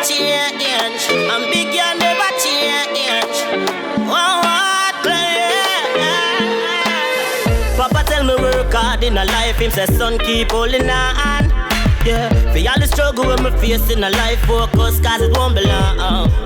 change. I'm big, you never change. What Papa tell me work hard in a life. Him say son keep holding on. Yeah, for all the struggle with me face in a life, focus cause it won't belong.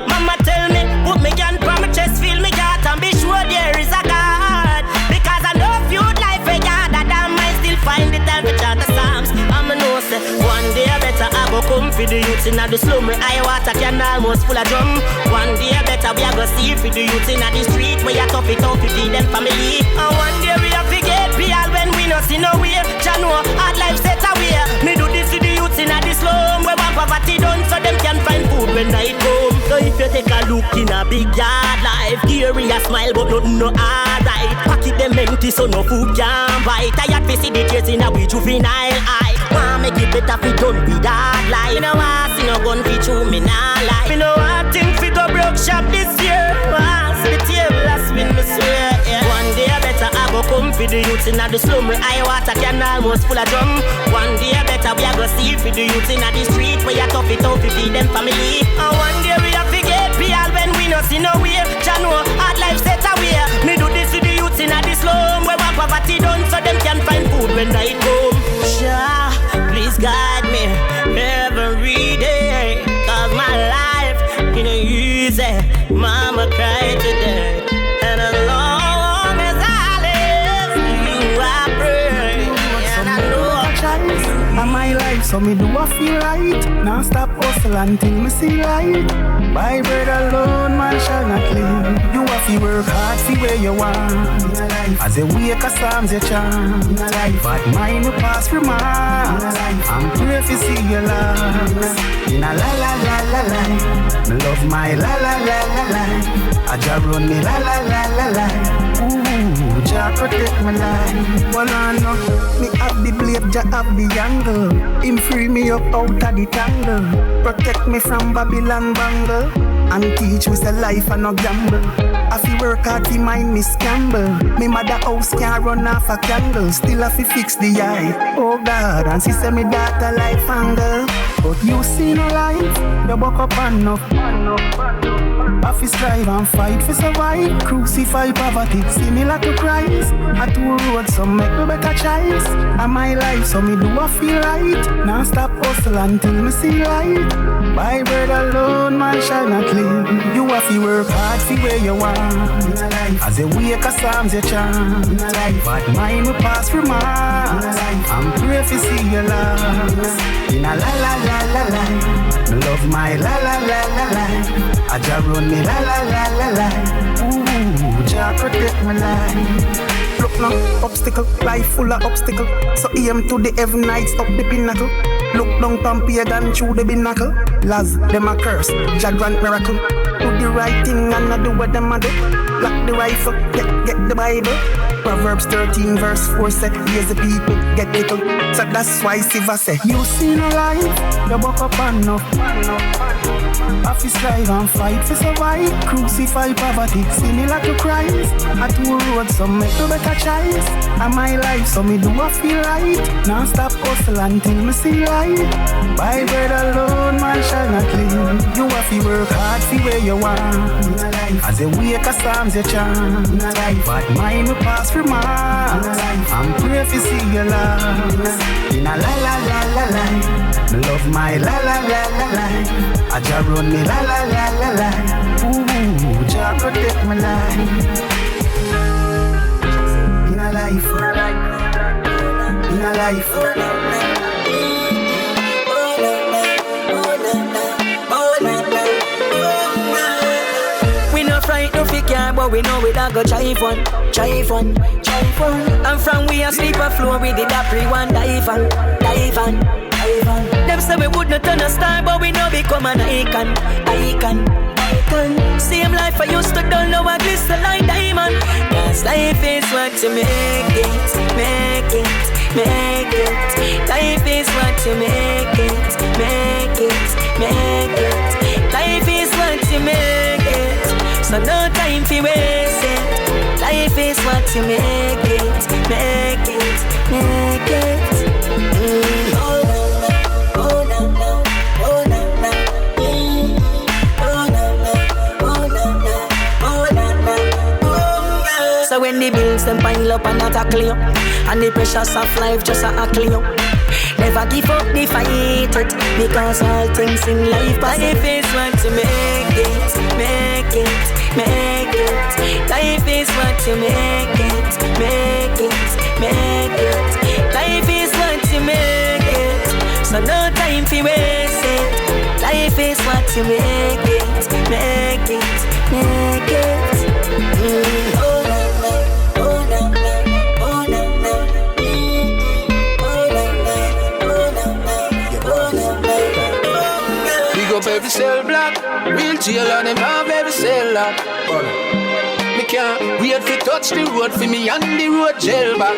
Mama tell me, put me hand on my chest, feel me heart, and be sure there is a God. Because I know few life a God, that I might still find the time to chant the Psalms. I'ma know say, one day I better I go come for the youths in the slum. I water can almost full of drum. One day I better we a go see for the youths in the street, where you tough it out to feed them family. And one day we a forget real when we no see no way. Jah know hard life set away. Me do this to the youths in the slum, where one poverty done so them can find food when night come. So if you take a look in a big yard life, Gary a smile but nothing no alright. Pocket them empty so no food can buy. Tired to see the tears in a we juvenile eye. Want make it better fi done with that life. Me no want see no gun fi chew me nah lie. Me no want think fi go broke shop this year. Want see the table a spin me swear. Yeah. One day I better I go come for the youths in the slum. Where I water can almost full of drum. One day I better we a go see for the youths in the street, where you tough it out to feed them family. And one day we a forget real when we no see no way. Jah know hard life set away. Me do this to the youths in the slum, where one poverty done so them can find food when night come. Jah, please guide me every day, cause my life ain't easy. Mama cried today, and as long as I live, you I pray, and I know and my life, so me do I feel right. Now stop hustle until me see light. By bread alone, man shall not live. You have to work hard, see where you want. As you wake a psalms you chant. But mine will pass through mine. I'm pray to see your love. In a la la la la la. Me love my la la la la la. I just run me la la la la la. Ooh, Jah protect my life. Well I know, me have the blade, Jah have the angle. Him free me up out of the tangle. Protect me from Babylon bangle. And teach me say life and no gamble. I fi work hard to mind me scramble. Me mother house can't run off a candle. Still I fi fix the eye. Oh God, and she say me daughter life angle. But you see no life, you buck up and no. I fi strive and fight for survive. Crucify poverty, similar to Christ. I two roads, so make me better choice. And my life, so me do I feel right. Now stop hustle until me see light. By bread alone, man shall not live. You have to work hard for where you want. As you wake a psalms you chant. But mine will pass through mine. I'm pray to see your love. In a la la la la la. Me love my la la la la la. I just run me la la la la la. Ooh, Jah protect my life. Look now, obstacle, life full of obstacle. So aim to the heaven nights up the pinnacle. Look down from pagan through the binacle. Lads, them a curse, Jah grant miracle. Do the right thing and not do what them a do. Lock the rifle, get the Bible. Proverbs 13 verse 4 said, here's the people, get little. So that's why Siva say, you see no life, you buck up and no. Have to strive and fight to survive. Crucify poverty, similar to Christ. At two roads, so make a better choice. And my life, so me do I feel right. Now stop hustle until me see light. By bread alone, man shall not live. You have to work hard for where you want. As you wake a psalms you chant. But mine will pass through mine. I'm pray to see your love. In a la la la la la. Me love my la la la la la. I just run me la la la la la. Ooh, Jah protect my life. In a life, in a life. We no frightened fi care, but we know we da go jive one, jive one, jive one. And from we a sleep a floor, we did a Pree one dive on, dive on, dive on. Them say we would not turn a star, but we know become an icon, icon, icon. Same life I used to do, now I glisten like diamond. Cause life is what you make it, make it, make it. Life is what you make it, make it, make it. Life is what you make it. So no time for waste it. Life is what you make it, make it, make it. Oh no no, oh no no, oh no no. when the bills them pile up and tackle you, and the pressures of life just a hackle you. Never give up the fight it, because all things in life life is what you make it, make it, make it. Life is what you make it, make it, make it. Life is what you make it, so no time for waste it. Life is what you make it, make it, make it. Oh no no, oh no no, oh no no. Oh no no, oh no no, oh no no. Big up every cell block, real jail and them have every cell lock. Me can't wait to touch the road for me and the road jail back.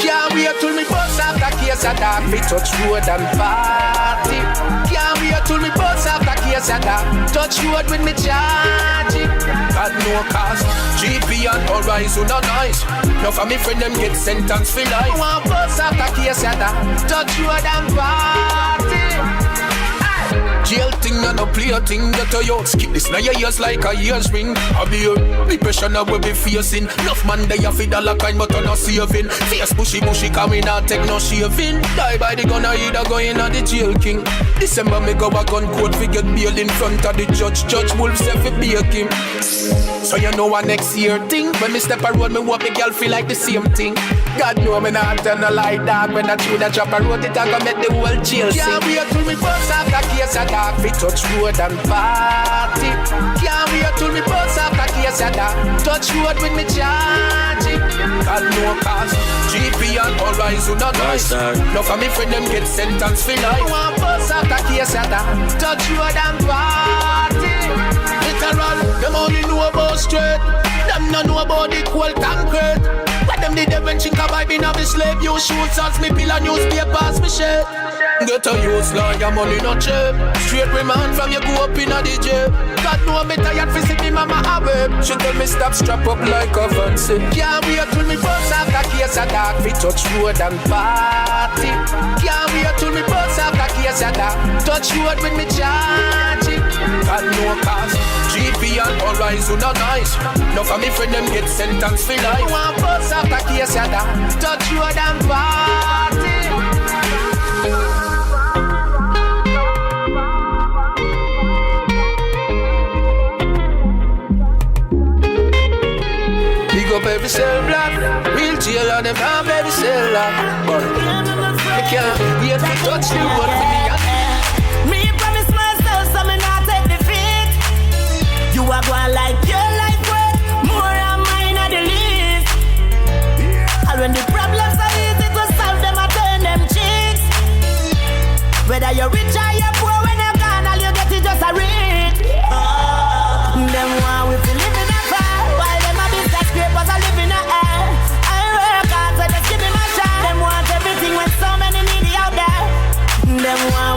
Can't wait till me bust off the case of dark, me touch road and party. Can't wait till me bust off the case of dark, touch road with me charging. Got no cost, GP and Horizon are nice. Now for me friend them get sentenced for life. I want bust off the case of dark, touch road and party. Jail thing and no play thing that I out. Skip this now your ears like a ears ring. I be the pressure now we be facing. Enough man they have $1 kind but I'm not saving. Face bushy coming out take no shaving. Die by the gun or either go in at the jail king. December me go a gun court we get bail in front of the judge. Judge Wolf say fi bake him. So you know what next year thing. When me step a road me want me girl feel like the same thing. God know me not tell no lie dog. When I through the drop a road it a go make the whole jail sing. Can't wait till me bust off the case of dark fi touch road and party. Can't wait till me bust off the case of dark, touch road with me charging. Got no cost, GP and Horizon are nice. Now for me friend them get sentenced for life. I want bust off the case of dark, touch road and party. Literal, them only know about straight. Them no know about the cold concrete. But them did when Chinkabay been of the slave. You shoot as me pill and newspapers me shit. Get a use lawyer money not cheap. Straight remand from you go up in a DJ. God know me tired for see me mama away. She tell me stop strap up like a fancy. Can't wait till me bust off the case of dark fi touch road and party. Can't wait till me bust off the case of dark, touch road with me charging. God no cost, GP and Horizon are nice. Now for me friend them get sentenced for life. I want bust off the case of dark, touch road and party. Big up every cell block, real jail and them have every cell lock. But I can't wait to touch the road for me. Me promise myself so me not take defeat. You are going like your life worth more and mine are the least. And when the problems are easy to solve them, I turn them cheeks. Whether you're rich or you're poor, when you're gone, all you get is just a read. Them want we feel living a fire, while them a business scrapers are living a air. I work hard, so just give me my shot. Them want everything when so many need it out there. Them want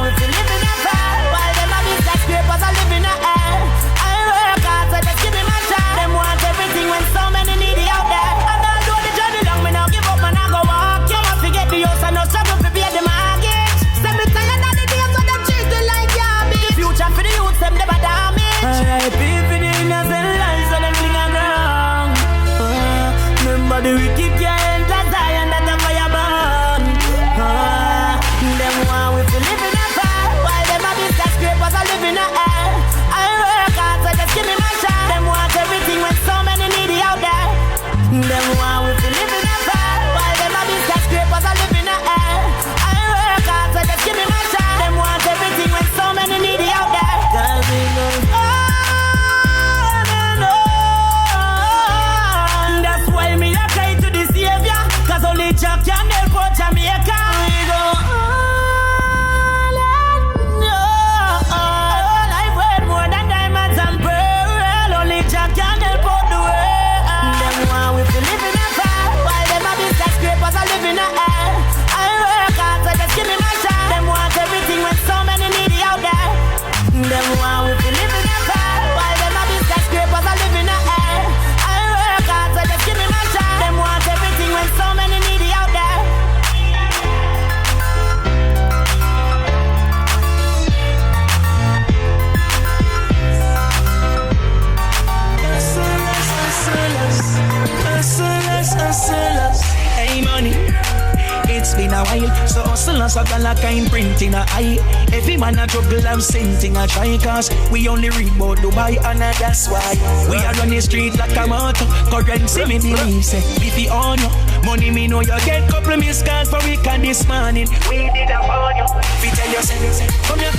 a gal a kind print in a eye. Every man a juggle and scenting a try. Cause we only read about Dubai and that's why we are on the street like a motor. Currency me believe say, if you own you money me know you get couple missed calls for weekend this morning. We did a phone you. Fi tell you say, come here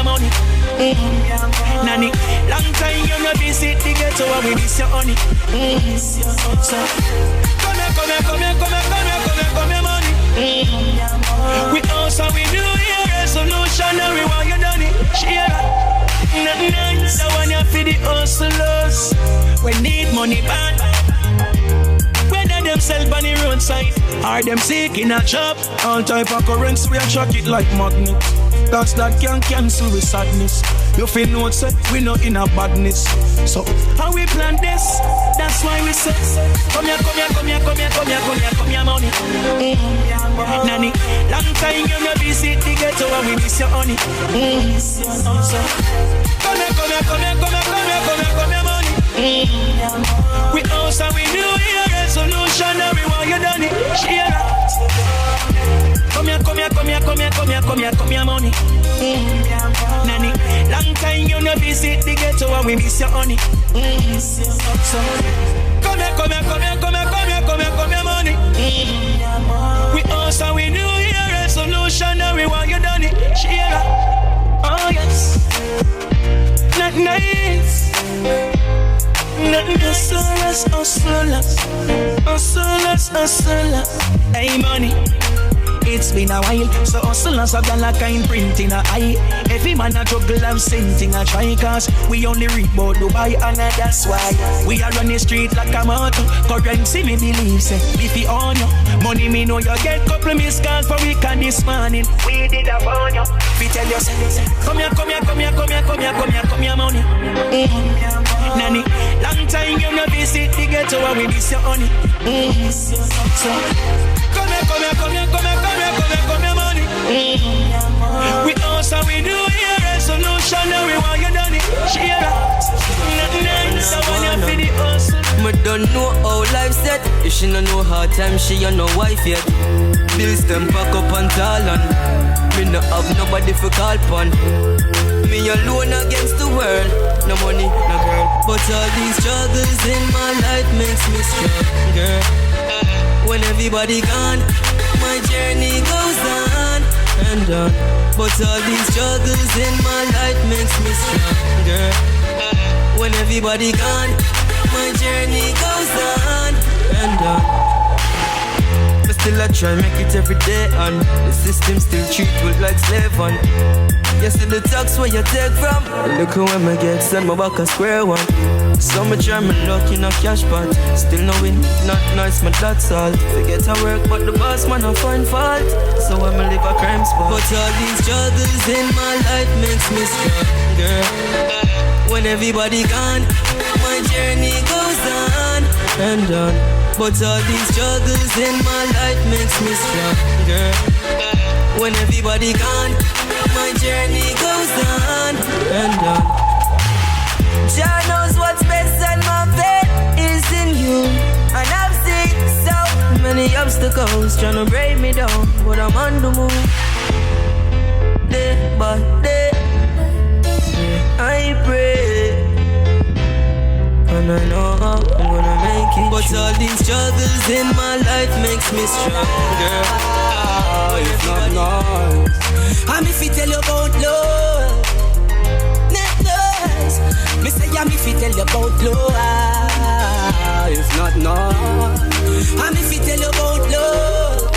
money. Nanny, long time you no visit the ghetto and we miss your honey. So, come here money. We also we do your resolution and we want you done it. Share nothing nice, I want you for the hustlers. We need money back. Whether them sell on the roadside or them sick in a job, all type of currency we a chuck it like magnet. That's that can cancel with sadness. You feel no say we not in a badness. So how we plan this? That's why we say, come here money. Nanny, long time you no visit the ghetto and we miss your honey. So come here money. We also we do your resolution and we want you done it. Share. Come here money. Nanny, long time you no visit the ghetto and we miss your honey. So come here money. We also we do your resolution and we want you done it. Share. Oh yes. Not nice. Nothing hustlers. Hey money, it's been a while, so hustlers have done like kind print in a eye. Every man a juggle and scenting a try. Cause we only read about Dubai and that's why we are on the street like a motor. Currency me believe say, if you own you money me know you get couple missed calls for weekend this morning. We did a phone you. We tell you say, come here money. Nanny, long time you no visit the ghetto and we miss your honey. So come here money. We also we do your resolution and we want you done it. Share. Nothing nice, I want you for the hustle. Me don't know how life set. If she no know hard time, she ain't no wife yet. Bills them pack up and talent. Me no have nobody for call pon. Me alone against the world. No money, no girl. But all these struggles in my life makes me stronger. When everybody gone, my journey goes on and on. But all these struggles in my life makes me stronger. When everybody gone, my journey goes on and on. But still I try make it every day, and the system still treat me like slave one. You see the tax where you take from. Look when me get send me back a square one. So me try me luck in a cash pot. Still no win, not nice, my that's all. Forget I work but the boss man I find fault. So when me live a crime spot. But all these struggles in my life makes me stronger. When everybody gone, my journey goes on and on. But all these struggles in my life makes me stronger. When everybody gone, my journey goes on and on. Jah knows what's best and my faith is in you. And I've seen so many obstacles trying to break me down, but I'm on the move. Day by day, I pray, and I know I'm gonna make it. But all these struggles in my life makes me stronger. It's not nice. I'm if you tell you about love, not nice. Me say I'm if you tell you about love, it's not nice. I'm if you tell you about love,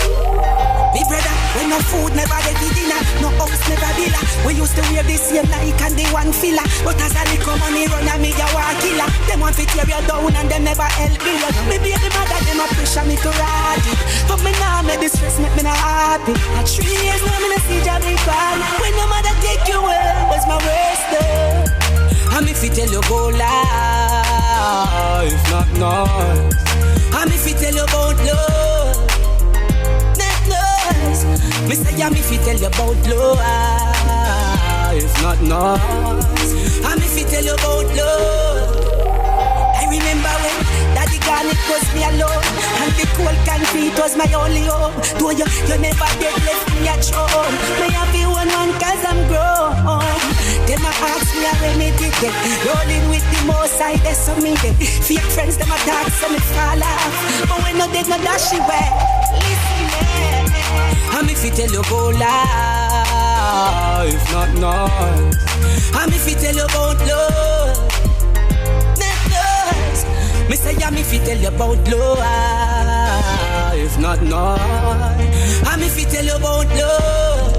me brother. When no food never get the dinner, no house never villa. We used to wear the same like and the one filler. But as a little money run and me a war killer. Them want to tear you down and them never help me. Me baby mother them a pressure me to ride it. But me now make this stress make me not happy. At 3 years now me no see Jah Vinci. When your mother take you away, was my worst day. I'm if you tell you go lie, it's not nice. I'm if you tell you about love, not nice. Me say I'm if you tell you about love, it's not nice. I'm if you tell you about love. I remember when Daddy gone, it was me alone. And the cold concrete was my only home. Though you never did left me at home. Me have you one cause I'm grown. Them a ask me how me did it. Rolling with the most I that's on me. Fake friends them a talk so me fall off. But when no did no dash away. Listen, I'm if you tell you go life, not nice. I'm if you tell you about love, not nice. Me say I'm if you tell you about life, not nice. I'm if you tell you about love.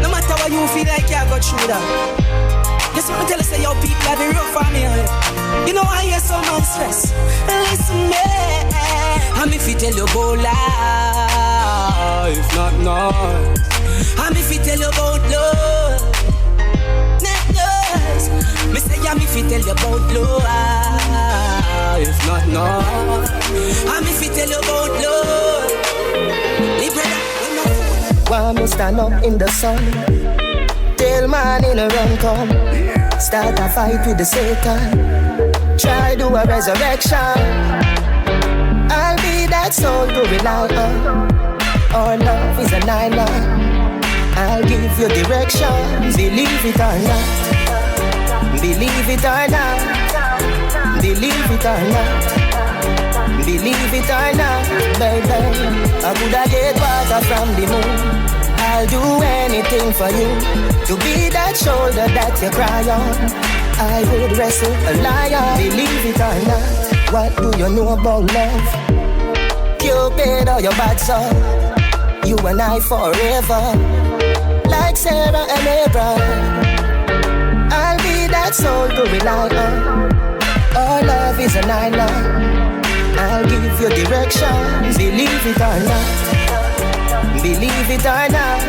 No matter what you feel like you got through that. Just want to tell us that your people have been rough for me. You know I hear so much stress. Listen, man. I'm if you tell you about life, not nice. I'm if you tell you about love, not nice. Me say I'm if you tell you about life, not nice. I'm if you tell you about love. Hey brother, while me stand up in the sun, till man in a run come, start a fight with the Satan, try do a resurrection. I'll be that soul to rely on. Our love is an island. I'll give you direction. Believe it or not. Believe it or not. Believe it or not. Believe it or not, baby. I coulda get water from the moon. I'll do anything for you. To be that shoulder that you cry on. I would wrestle a lion. Believe it or not. What do you know about love? Cupid or your bad soul? You and I forever, like Sarah and Abraham. I'll be that soul to rely on. Our love is an island. I'll give you direction. Believe it or not. Believe it or not.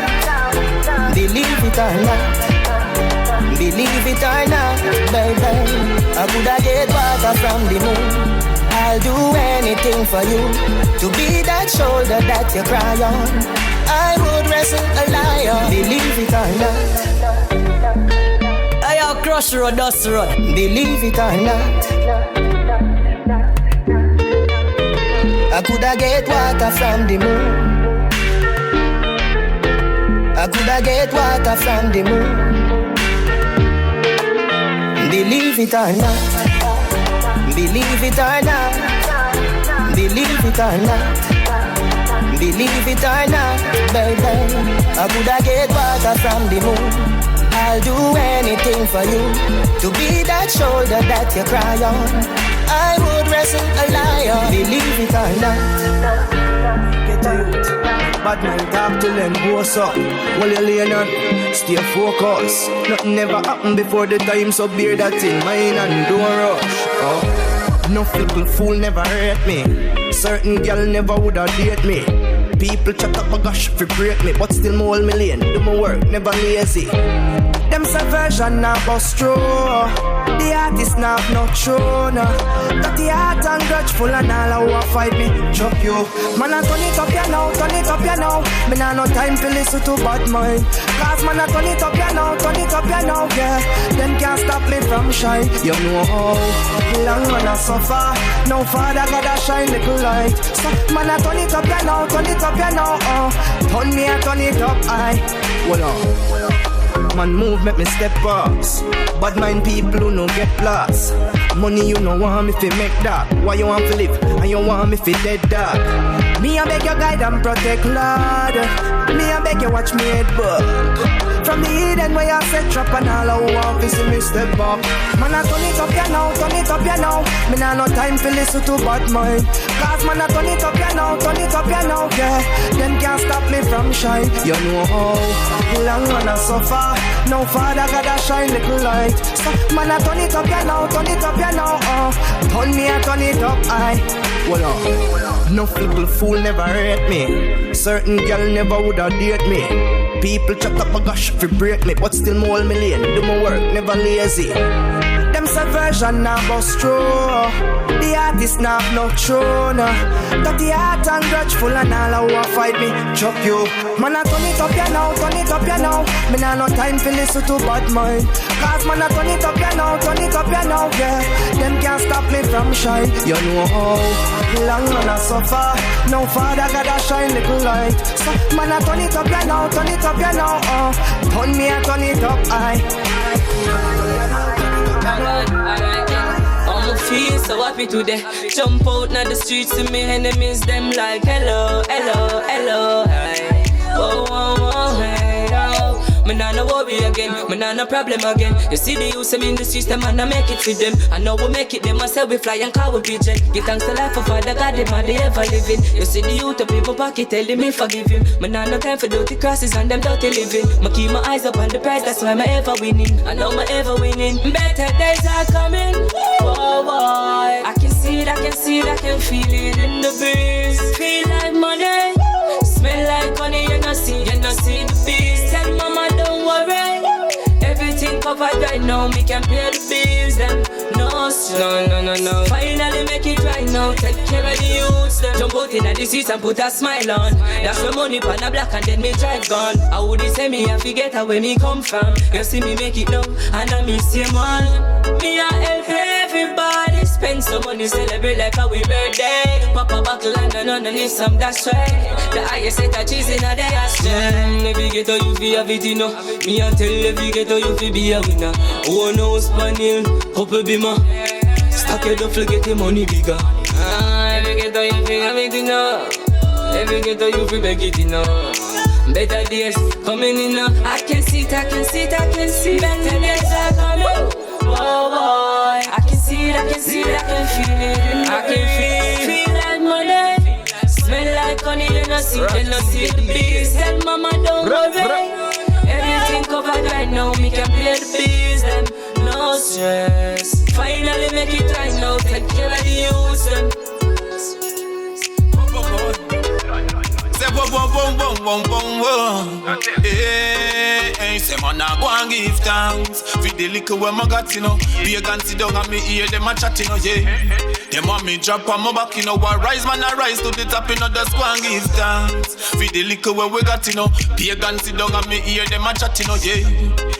Believe it or not. Believe it or not, baby. I coulda get water from the moon. I'll do anything for you. To be that shoulder that you cry on. I would wrestle a lion. Believe it or not. I'll crush road, dust road. Believe it or not. I coulda get water from the moon. I coulda get water from the moon. Believe it or not. Believe it or not. Believe it or not. Believe it or not, baby. I coulda get water from the moon. I'll do anything for you. To be that shoulder that you cry on. I would wrestle a lion. Believe it or not. Get out. Bad man talk to them, what's up? While you laying on, stay focused. Nothing never happened before the time, so bear that in mind and don't rush. Oh. No fickle fool never hurt me. Certain girl never woulda date me. People chat up a gosh fi break me, but still more million. Do my work, never lazy. Them say Vershon now bust through. The artist now no true no. Got the heart and grudgeful and all who a fight me chop you. Man I turn it up ya now, turn it up ya now. Me nah no time to listen to bad mind. Cause man I turn it up ya now, turn it up ya now, yeah. Them can't stop me from shine. You know how long man I suffer. Now Father God a shine little light. So man I turn it up ya now, turn it up ya now. Turn me I turn it up I. Hold on. Man move, make me step past. Bad mind people who no get lost. Money you no want me fi make that. Why you want to live and you want me fi dead dog? Me I beg you guide and protect Lord. Me I beg you watch me head back. From the hidden where I set trap and all I want to see me step up. Man I turn it up ya now, turn it up ya now. Me nah no time to listen to bad mind. Cause man I turn it up ya now, turn it up ya now, yeah. Them can't stop me from shine. You know how long man I suffer. Now Father God a shine little light. So man I turn it up ya now, turn it up ya now. Turn me I turn it up I. Hold on. No fickle fool never hurt me. Certain girl never woulda date me. People chat up a gosh fi break me, but still more million. Do my work, never lazy. Them say Vershon now bust through. The artist now no true no. Got the heart and grudgeful and all who a fight me chop you. Man I turn it up ya now, turn it up ya now. Me nah no time for listen to bad mind. Cause man I turn it up, you know, yeah. Them can't stop me from shine. You know how long man I suffer. No father gotta shine little light. So man I turn it up, you know, Turn me and turn it up, Alright. I'ma feel so happy today. Jump out na the streets to me enemies them like hello, hey. Oh, hey, oh. Me nah no worry again, me nah no problem again. You see the youths in the streets, them man I make it for them. I know we make it, them myself we fly and car we pigeon. Give thanks to life for Father God, them are they ever living. You see the youth up in my pocket, telling me forgive him. Me nah no time for dirty crosses and them dirty living. Me keep my eyes up on the prize, that's why me ever winning. I know me ever winning. Better days are coming. Oh boy, I can see it, I can feel it in the breeze. Feel like money, smell like honey. You know see the beast. Tell mama don't worry, everything covered right now. Me can pay the bills, them no stress. No. Finally make it right now. Take care of the youths, them jump out in the seats and put a smile on. That's the money pan a black and then me drive gone. I would say me I forget where me come from. You see me make it now, and I miss you man. Me I help everybody. Spend some money, celebrate like a we birthday. Pop a buckle and underneath some that's right. The highest set of cheese in a day ashtray. Every ghetto you be a it, you know. Me I tell every ghetto you be a winner. One house panel, couple bima. Stack your duffel, get the money bigger. Every ghetto you be a it, you know. Every ghetto you be make it, you know. Better days coming in now. I can see it. Better days are coming. Oh boy, I can see it, I can feel it. I can feel like money. Smell like honey, you know see the beast. Tell mama don't worry, everything covered right now. Me can pay the bills, them no stress. Finally make it right now, take care of the youths, them. Say boom. Hey, say man I go and give thanks. For the liquor when I got, you know. Be a gun sit down and me hear them a chatting, yeah. Them want me drop on my back, you know. I rise, man, I rise to the top, you know. Just go and give thanks. For the liquor when we got, you know. Be a gun sit down and me hear them a chatting, yeah.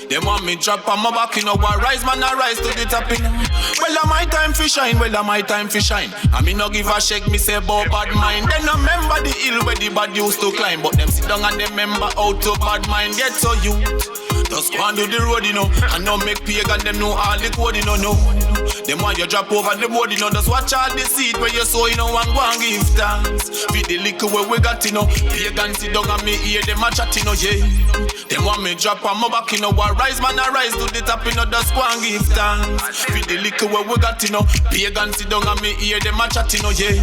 Them want me drop on my back, you know. I rise, man, I rise to the top, you know. Well, my time for shine. I me no give a shake, me say about bad mind. Then I remember the hill where the bad used to climb. But them sit down and they remember how to bad mind get so you. Just go and do the road, you know. And now make pagan them know all the code, you know. No. Them want you drop over the board, you know. Just watch all the seed where you sow, you know. And go and give thanks. Feed the liquor where we got, you know. Pagan sit down and me hear them a chat, you know, yeah. Them want me drop on my back, you know. I rise, man, I rise to the top, you know. Just go and give thanks. Feed the liquor where we got, you know. Pagan sit down and me hear them a chat, you know, yeah.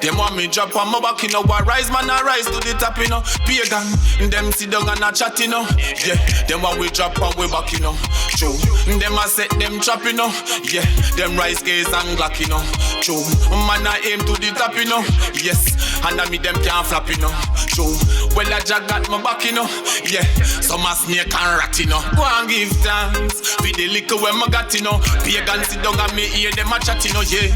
Them want me drop on my back, you know. I rise, man, I rise to the top, you know. Pagan, them sit down and a chat, you know. Yeah, them want we drop and we back, you know. True, them a set them trap, you know. Yeah, them rise gaze and glock, you know. True, man I aim to the top, you know. Yes, and I me them can't flap, you know. True, well I Jah got my back, you know. Yeah, some a snake and rat, you know. Go and give thanks for the liquor when I got, you know. Pagan sit down and me hear them a chat, you know. Yeah,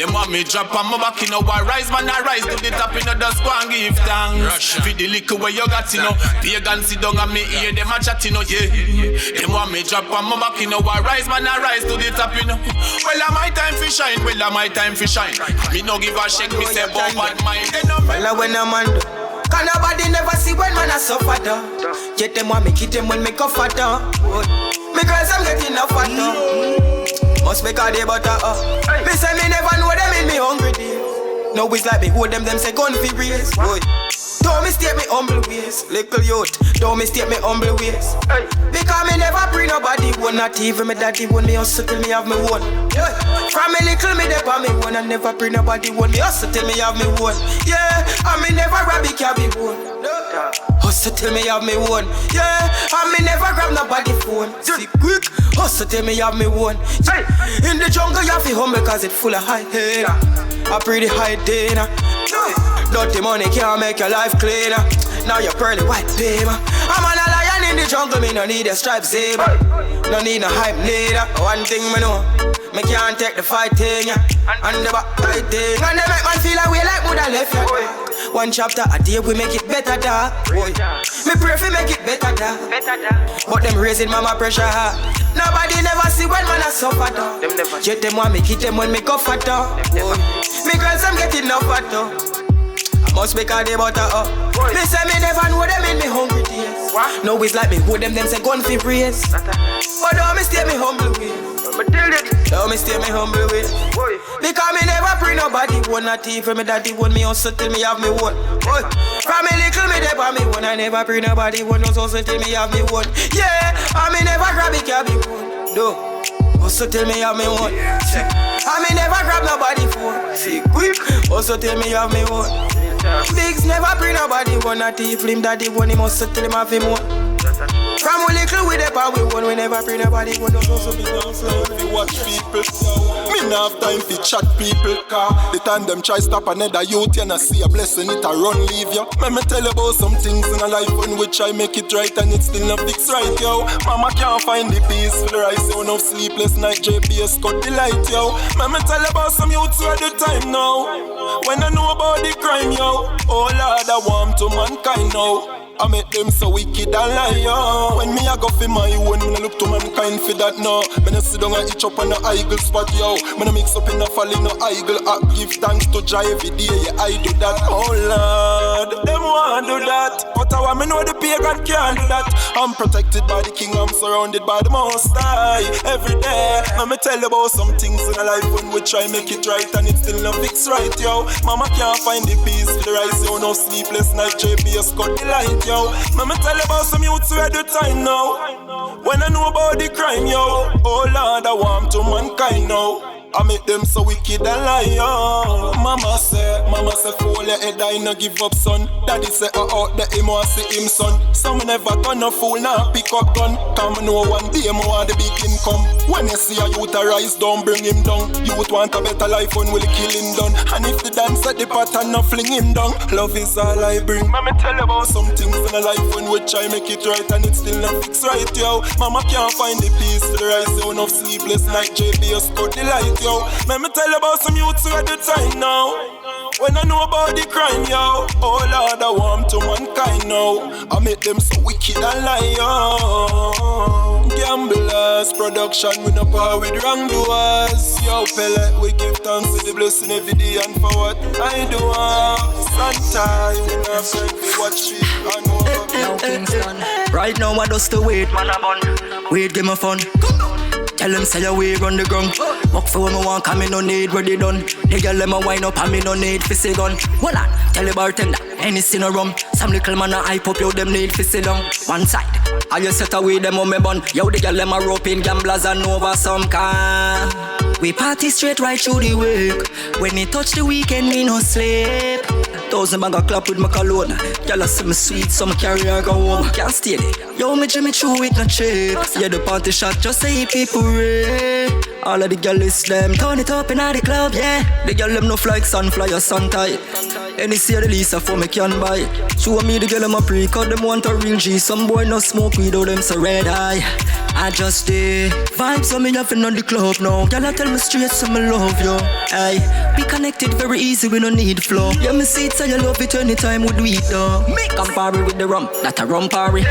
them want me drop on my back, you know. I rise, man, I rise to the top, you know. Just go and give thanks for the liquor where you got, you know. Pagan sit down and me hear them a chat, you know. Yeah, them want me drop on my back, you know. I rise, man, I rise to the top, you know. Well, my time for shine. Me no give a shake, me say about bad mind. Well, when I'm on, can nobody never see when man a suffer though. Get them want me, keep them when me comfort though. Me girls I'm getting enough fat though. Must make a day butter Me say me never know them in me hungry day. No it's like me hold them say gun fi raise. Don't mistake me humble ways, little youth. Don't mistake me humble ways. Because me never bring nobody one, not even me daddy one. Me hustle till me have me one. From me little me dey on me one, I never bring nobody one. Me hustle till me have me one. Yeah, and me never grab the cabby one. Hustle till me have me one. Yeah, and me never grab nobody phone. See quick, hustle till me have me one. In the jungle you have to humble cause it full of high hater. I pretty high dinner. Dirty money can't make your life cleaner. Now you're pearly white paper. I'm on a lion in the jungle, me no need a stripe saber. No need no hype leader. One thing me know, me can't take the fighting, yeah. And the back fighting. And they make man feel like we like woulda left ya. One chapter a day we make it better, da. Boy, me pray fi make it better, da. But them raising mama pressure hard. Nobody never see when man a suffer, da. Jet them want me hit them when me go fat, da. Me girls I'm getting enough fat, da. Must be cause they butter up. Me say me never know them in me hungry days. No it's like me who them say gun fi praise. But don't me stay me humble way. Don't me stay me humble way. Because me never pray nobody one not even me daddy one me also till me have me one. From me little me there me one. I never pray nobody one also till me have me one. Yeah, and me never grab it can be one. No, also till me have me one. And me never grab nobody phone. See quick, also till me have me one. Bigs never bring nobody one at the film daddy one, he must tell him have him one. From we little with the power we one, we never bring nobody one. Also be we watch people. Me nah have time to chat people. Car the time them try stop another youth, you know see a blessing it a run leave you. Let me tell you about some things in a life in which I make it right and it still not fix right, yo. Mama can't find the peace for the rice, yo. No sleepless night, JPS cut the light, yo. Let me tell you about some youths who at the time now. When I know about the crime, yo. Oh Lord, I want to mankind now. I make them so wicked and lie, yo. When me I go for my own, me I look to mankind for that, no. Me I sit down and itch up on the idle spot, yo. Me I mix up in a fall in no idle act. Give thanks to Jah every day, yeah, I do that. Oh Lord, them want do that. But I want me know the pagan can't do that. I'm protected by the king, I'm surrounded by the most high. Every day, let me tell you about some things in a life when we try make it right and it still not fix right, yo. Mama can't find the peace for the rice, yo. No sleepless night, JPS cut the light, yo. Let me tell you about some youths who had the time now. When I know about the crime, yo. Oh Lord, I want to mankind now. I make them so wicked and lie, yo. Mama say, fool your head, I no give up, son. Daddy say, out the him want see him, son. Some never turn a fool, now pick up gun. Come no one day, more want the big income. When you see a youth arise, don't bring him down. Youth want a better life, when will kill him down. And if the dance at the pattern, no fling him down. Love is all I bring. Let me tell you about some things in a life when which I make it right and it still not fix right, yo. Mama can't find the peace for the rise, yo. No sleepless night, JPS cut the light, yo. Let me tell you about some youths who at the time now. When I know about the crime, yo. Oh Lord, I want to mankind now. I make them so wicked and lie, yo. Gamblers, production, we no power with wrongdoers. Yo, Pele, we give thanks to the blessing every day and for what I do. Sometime, we not friend, we watch it and over. Now Kingston, right now I just to wait, man a bun. Wait, give me fun. Tell them say your way run the ground. Walk for me one, come me no need ready done. They girl them a wine up and me no need fi say gun. Hold on, tell the bartender, any sin no rum. Some little man a hype up, yo them need fi sit down. One side, I just set away them on me bun. Yo the girl them a rope in gamblers and over some car. We party straight right through the week. When it touch the weekend, we no sleep. 1,000 bag of clap with my cologne. Y'all see me sweet, so me carry her go home. Can't stay there. Yo, me Jimmy through it no cheap. Yeah, the party shot just say people ray. All of the girls them turn it up in the club, yeah. The girl them no fly like sunflower, sun tight. Any see the Lisa for me can buy. Show me the girl them a Pree, cause them want a real G. Some boy no smoke weed, all them so red eye. I just did vibes on me having on the club now. Y'all tell me straight so me love you. Aye, be connected very easy, we no need flow. Yeah, me see it so you love it anytime we do it though. Make come party with the rum, that a rum party.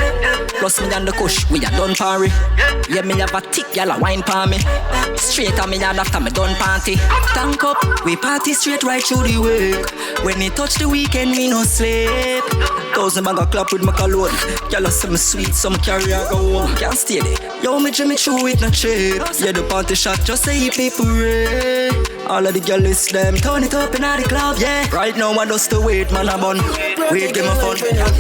Plus me and the kush, we a done party. Yeah, me have a tick, y'all a wine pa me. Straight on me and after me done party. Tank up, we party straight right through the week. When it touch the weekend, we no sleep. 1,000 bag of clap with my cologne. Y'all see me sweet, some carry I go home. Can't stay there. Yo, me Jimmy through it no cheap. Yeah, the party shot just say people ray. All of the girls them turn it up in the club, yeah. Right now I just to wait, man a bun. Wait, give me fun.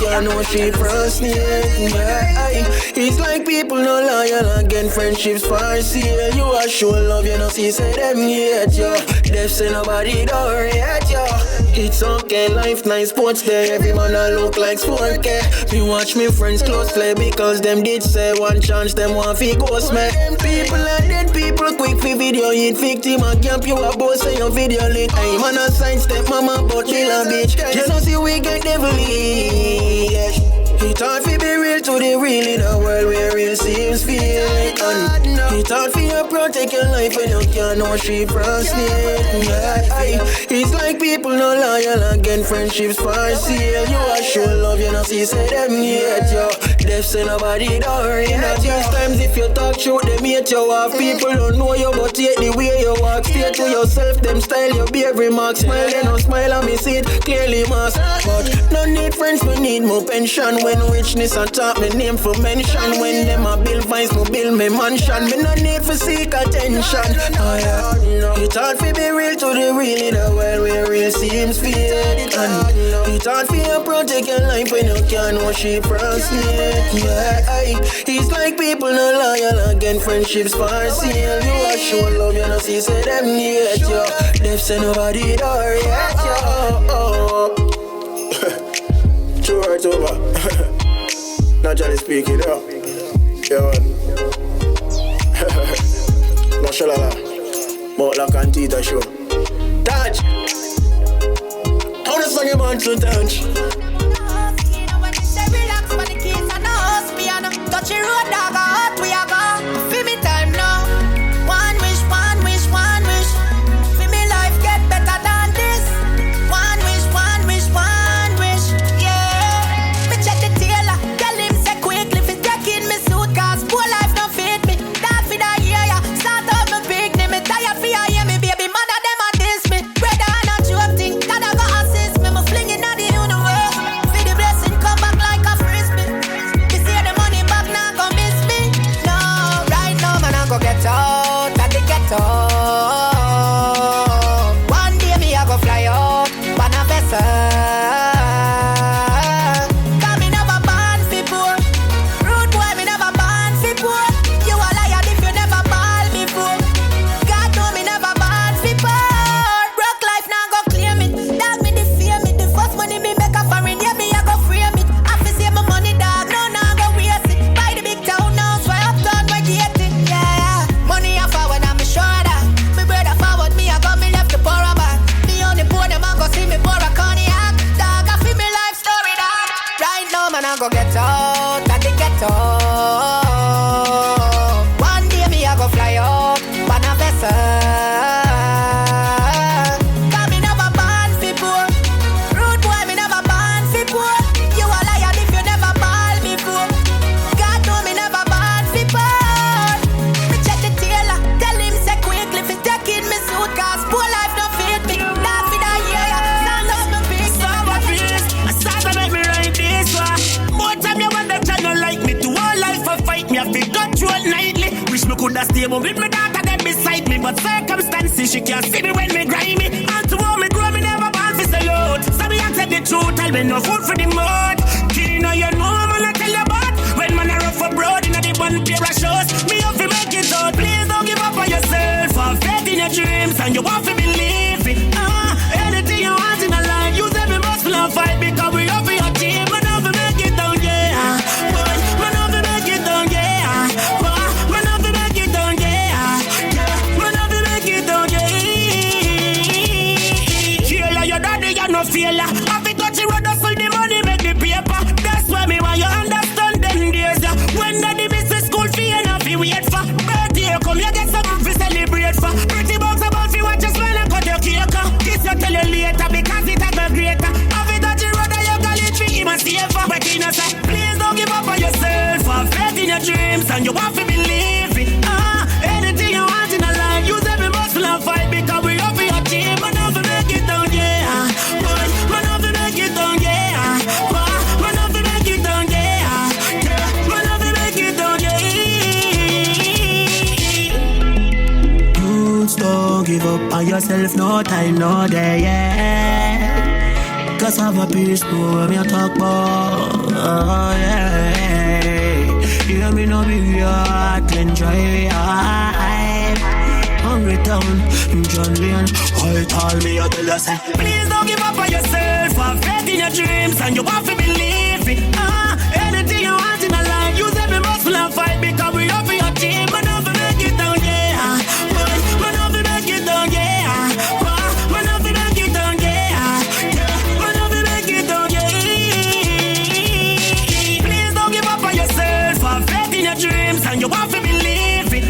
I know she first name, yeah. It's like people no loyal again, friendships far see. You are show love, you know, see say them hate you. They say nobody don't rate you. It's okay, life nice, sports day. Every man I look like sport care. Me watch me friends closely because them did say one chance them want fi ghost me. People are dead people quick fi video hit victim and camp you a boss say your video lit. Hey man a side step mama but chill a bitch. Just don't see we get devilish. It's hard fi be real to the real in a world where real seems fake. And it's hard for you protect your life when you can't know she from snake. Yeah, it's like people no loyal again, friendships for sale. You are show love, you know, see, say them hate you. Deaf say nobody don't ring at you. Times if you talk shoot, them hate you off. People don't know you, but yet the way you walk. Stay to yourself, them style, you be every mark. Smile, they no smile, and me see it clearly, mask. But no need friends, me need more pension. When richness on top, me name for mention. When them a build vines, me build me mansion. Me no need for seek attention. Oh yeah, it's hard to be real to the real in a world where real seems fake. And it's hard for you protect your life when you can't know she from snake. Yeah, it's like people no loyal again, friendships for sale. You are show love, you know, see, say them hate you. Deaf say nobody don't hate you. True words over. Naturally speaking, yeah. Yeah, man. No shalala. Motlak and Tita show. Touch. How the song you want to touch? Touch your road, dog, out we are gone. Feel me time now. One wish, one wish, one wish. Feel me life get better than this. One wish, one wish, one wish. Yeah. Me check the tailor, tell him say quickly fi take in me suit, cause poor life don't fit me. That fi that year, yeah. Start up my big name, me tired fi I hear me baby mother them a diss me. Brother and a joke thing, that I go assist me. Me flinging at the universe. Fi the blessing come back like a frisbee. Me see the money back now go miss me. No, right now man I go get out at the ghetto. One day me I go fly up on a vessel. Cause me never born fi poor. Rude boy me never born fi poor. You a liar if you never ball before. God know me never born fi poor. Broke life now go claim it. Dog me defame it. The first money me make a foreign, yeah me I go frame it. I fi save my money dog, no now go waste it. Buy the big town now, so uptown we get it. Yeah, money I forward and me shoulder. Me brother forward me I got me left the poor back. Me on the poor them I go see me pour a cognac. Dog I feel me life story dog. Right now man I go get out at the ghetto. One day me I go fly up on a vessel. Cause me never born fi poor. Rude boy me never born fi poor. You a liar if you never ball before. God know me never born fi poor. Me check the tailor, tell him say quickly fi take in me suit, cause poor life don't fit me. That fi that year, stand up my big Sour face, I start to make me write this one. More time you want that channel like me. To all life I fight me, I feel control nightly. Wish me coulda stay but with my daughter them beside me. But circumstances, she can't see me when me grimy. And to all me grow, me never born fi sell out. So me answer the truth, tell me no food for the mud. Killing all you know, man I tell you about. When man I rough abroad, inna the one pair of shows. Me have to make it out, please don't give up on yourself. Have faith in your dreams and you want to believe it. Anything you want in a life, use every muscle and fight. Because we have your team, man have to make it down, yeah. Man have to make it down, yeah. Man have to make it down, yeah. Man have to make it down, yeah. Feel like your daddy, you no feel like. Have it touch the road, hustle the money, make the paper. That's why me want you understand them days. When daddy business school fee and have to wait for. Birthday come, you get something to celebrate for. Pretty bugs about you watch us when I cut your cake. This you tell you later because it has been greater. Have it touch the road and you call it free, even safer. But you know say, please don't give up on yourself. Have faith in your dreams and you want to believe it. Anything you want in a life, use every muscle and fight. Because we have your team, man have to make it down, yeah. Man have to make it down, yeah. Man have to make it down, yeah. Man have to make it down, yeah. Youths don't give up on yourself, no time, no day, yeah. Cause have a peace, no me talk about, oh yeah. Hear me no be hard, enjoy life. Hungry town, John Leon, I tell me I tell you say, please don't give up on yourself. Have faith in your dreams and you want to believe it. Anything you want in a life, use every muscle and fight. Because we have your team, man have to make it down, yeah. Man have to make it down, yeah. Man have to make it down, yeah. Man have to make it down, yeah. Please don't give up on yourself. Have faith in your dreams and you want to believe it.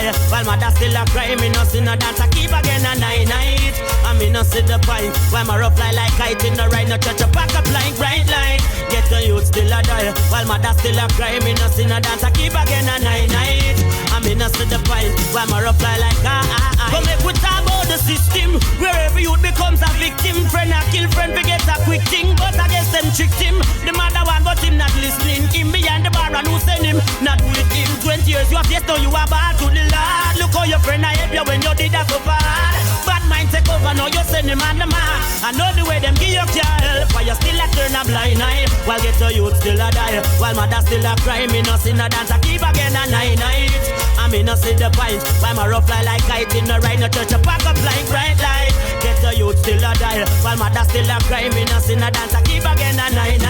die. While mother still a cry, me no see no dance. I keep again a night. I me no see the point. While my rough fly like kite in the right, no church a pack up like bright light. Get the youth still a die. While mother still a cry, me no see no dance. I keep again a night. I me no see the point. While my rough fly like Come make we talk about the system. Wherever youth becomes a victim. Friend a kill friend, forget a quick thing. But I guess them tricked him. The mother one but him not listening. Him behind the bar and who send him. Not with him. 20 years you have yes, now you are bad to the Lord. Look how your friend I help you when you did that so bad. Bad mind take over, now you send him on the man. I know the way them give you care help. Why you still a turn a blind eye. While get your youth still a die. While mother still a cry. Me no see no dance. I keep again a night. I me no see the point. Why my rough fly like kite in the right. No church a pack up like bright light. Get your youth still a die. While mother still a cry. Me no see no dance. I keep again a night.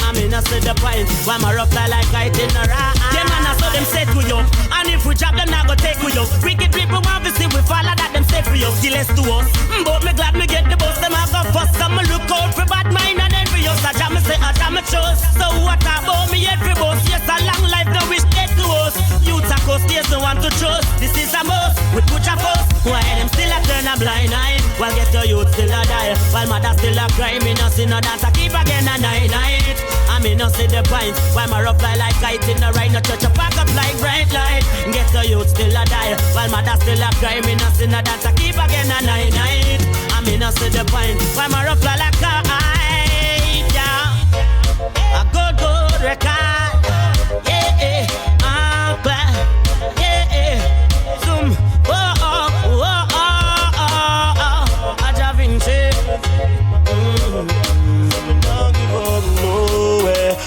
I me no see the point. Why my rough fly like kite in the right. Them man so them set with you. And if we drop them now go take with you. Wicked people want to see we follow that them set for you. Still less to us. But me glad me get the bus. Them have got first. Come look out for bad mind and envious. I jam me say I jam me chose. So what about me every boss? Yes a long life no wish dead to us. Youth a coast there's no one to trust. This is a must. We put your first. Why them still a turn a blind eye. While get your youth still a die. While mother still a cry. Me no see no dance. I keep again a night. I me no see the point. Why my rough fly like kite in the right. No church a pack up like bright light. Get your youth still a die. While mother still a cry. Me no see no dance. I keep again a night. I me no see the point. Why my rough fly like kite. Yeah. A good record. Yeah. I'm glad. Yeah. Zoom. Jah Vinci.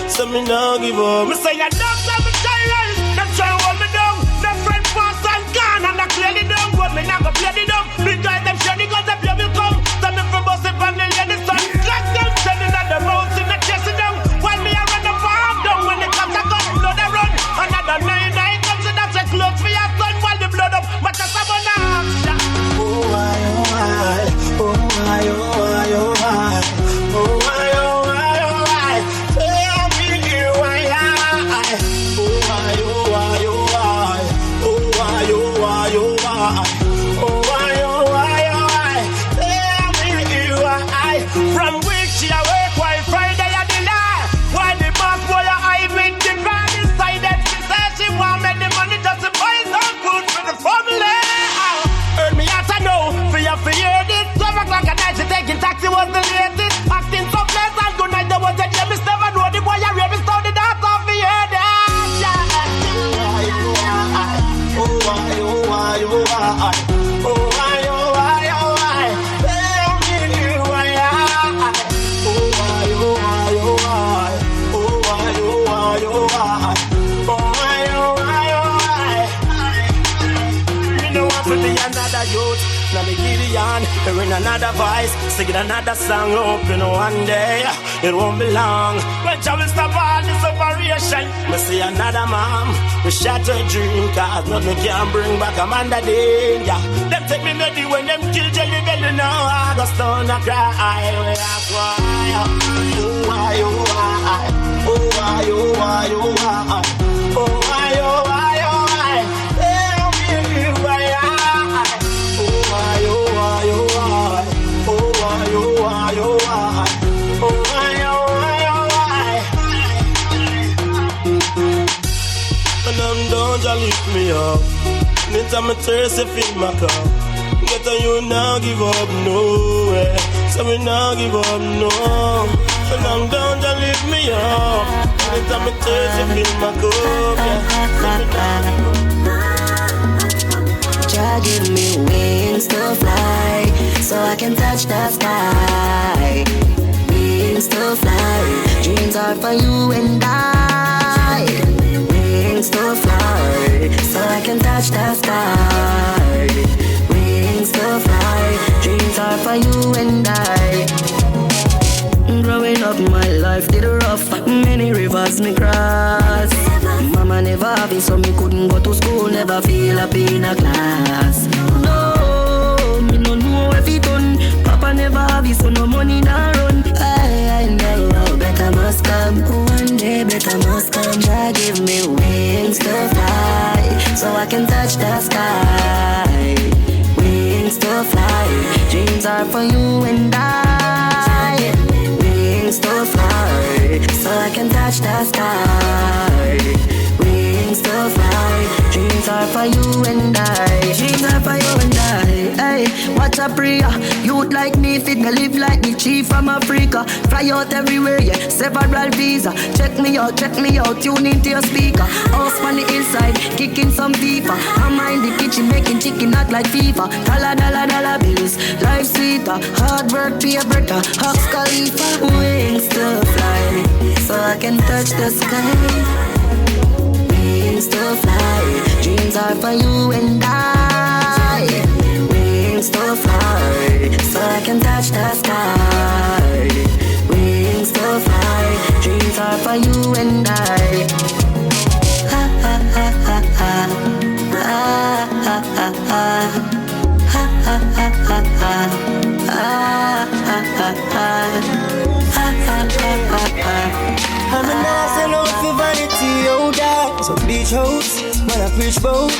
So me no give up. Me say I don't have me silence. Them try to hold me down. Them friend pass and gone and I clear the down. But me not go play the down. Because them shady guns them blow will come. So me from bust it from the lady sun. Clack them sending at the mouth in the chest down. While me I run the farm down. When the cops are gone, blood I run. Another 9 comes so that's a close for your son. While the blood up, but that's a bonanza. Oh why, oh why, oh why, oh why, oh why, oh why, oh why. From which she awake while Friday at the night. Why the boss boy I with the van decided she said she want make the money just to buy some food for the family. Heard me out I know for you for hear this. 12 o'clock at night she taking taxi was the latest. Acting so pleasant good night there was a Jimmy never know the boy I really started out off for hear that. Oh why, oh why, oh why, oh why, oh why, oh why, tell me why, oh why, oh why, oh why, oh why, oh why, oh why, oh why, oh why. Me no want to be another youth, now me Gideon, hearing another voice, singing another song, hoping one day it won't be long. When Jah will stop all this operation, me see another mom with shattered dream, cause nothing can bring back Amanda danger. Them take me ready when them kill Jelly Belly now. I go stone and cry. We ask why, oh why, oh why, oh why, oh why, oh why, oh why, oh why, oh why. Tell me why, oh why, oh why, oh why, oh why, oh why, oh why, oh why, oh why, oh why. And I'm done, Jah lift me up. Anytime I thirst, you feed my cup. Get on you now, give up, no way. So we now give up, no. When I'm down, Jah lift me up. Anytime I thirst, you feed my cup, yeah. Jah give me wings to fly, so I can touch the sky. Wings to fly, dreams are for you and I. Wings to fly, so I can touch the sky. Wings to fly, dreams are for you and I. Growing up, my life did rough. Many rivers me cross. Mama never have it, so me couldn't go to school. Never feel up in a class. No, me no know if it done. Papa never have it, so no money nah run. I know better must come. One day better must come. Jah give me wings to fly, so I can touch the sky. for you and I. Wings to fly, so I can touch the sky. Wings to fly, dreams are for you and I. Dreams are for you and I. Hey, watch a prayer. Youth like me fit to live like the chief from Africa. Fly out everywhere, yeah, several visa. Check me out, tune into your speaker. House on the hillside, kicking some FIFA. I'm in the kitchen making chicken hot like FIFA. Dollar bills, life sweeter. Hard work, be a better. Hawks Khalifa. Wings to fly, so I can touch the sky. Wings to fly, dreams are for you and I. Wings to fly, so I can touch the sky. Wings to fly, dreams are for you and I. Ha ha ha ha ha, ha ha ha ha, ha ha ha ha ha, ha ha ha ha. I'm a nice and out for vanity, oh that. So beach house, man I preach bout.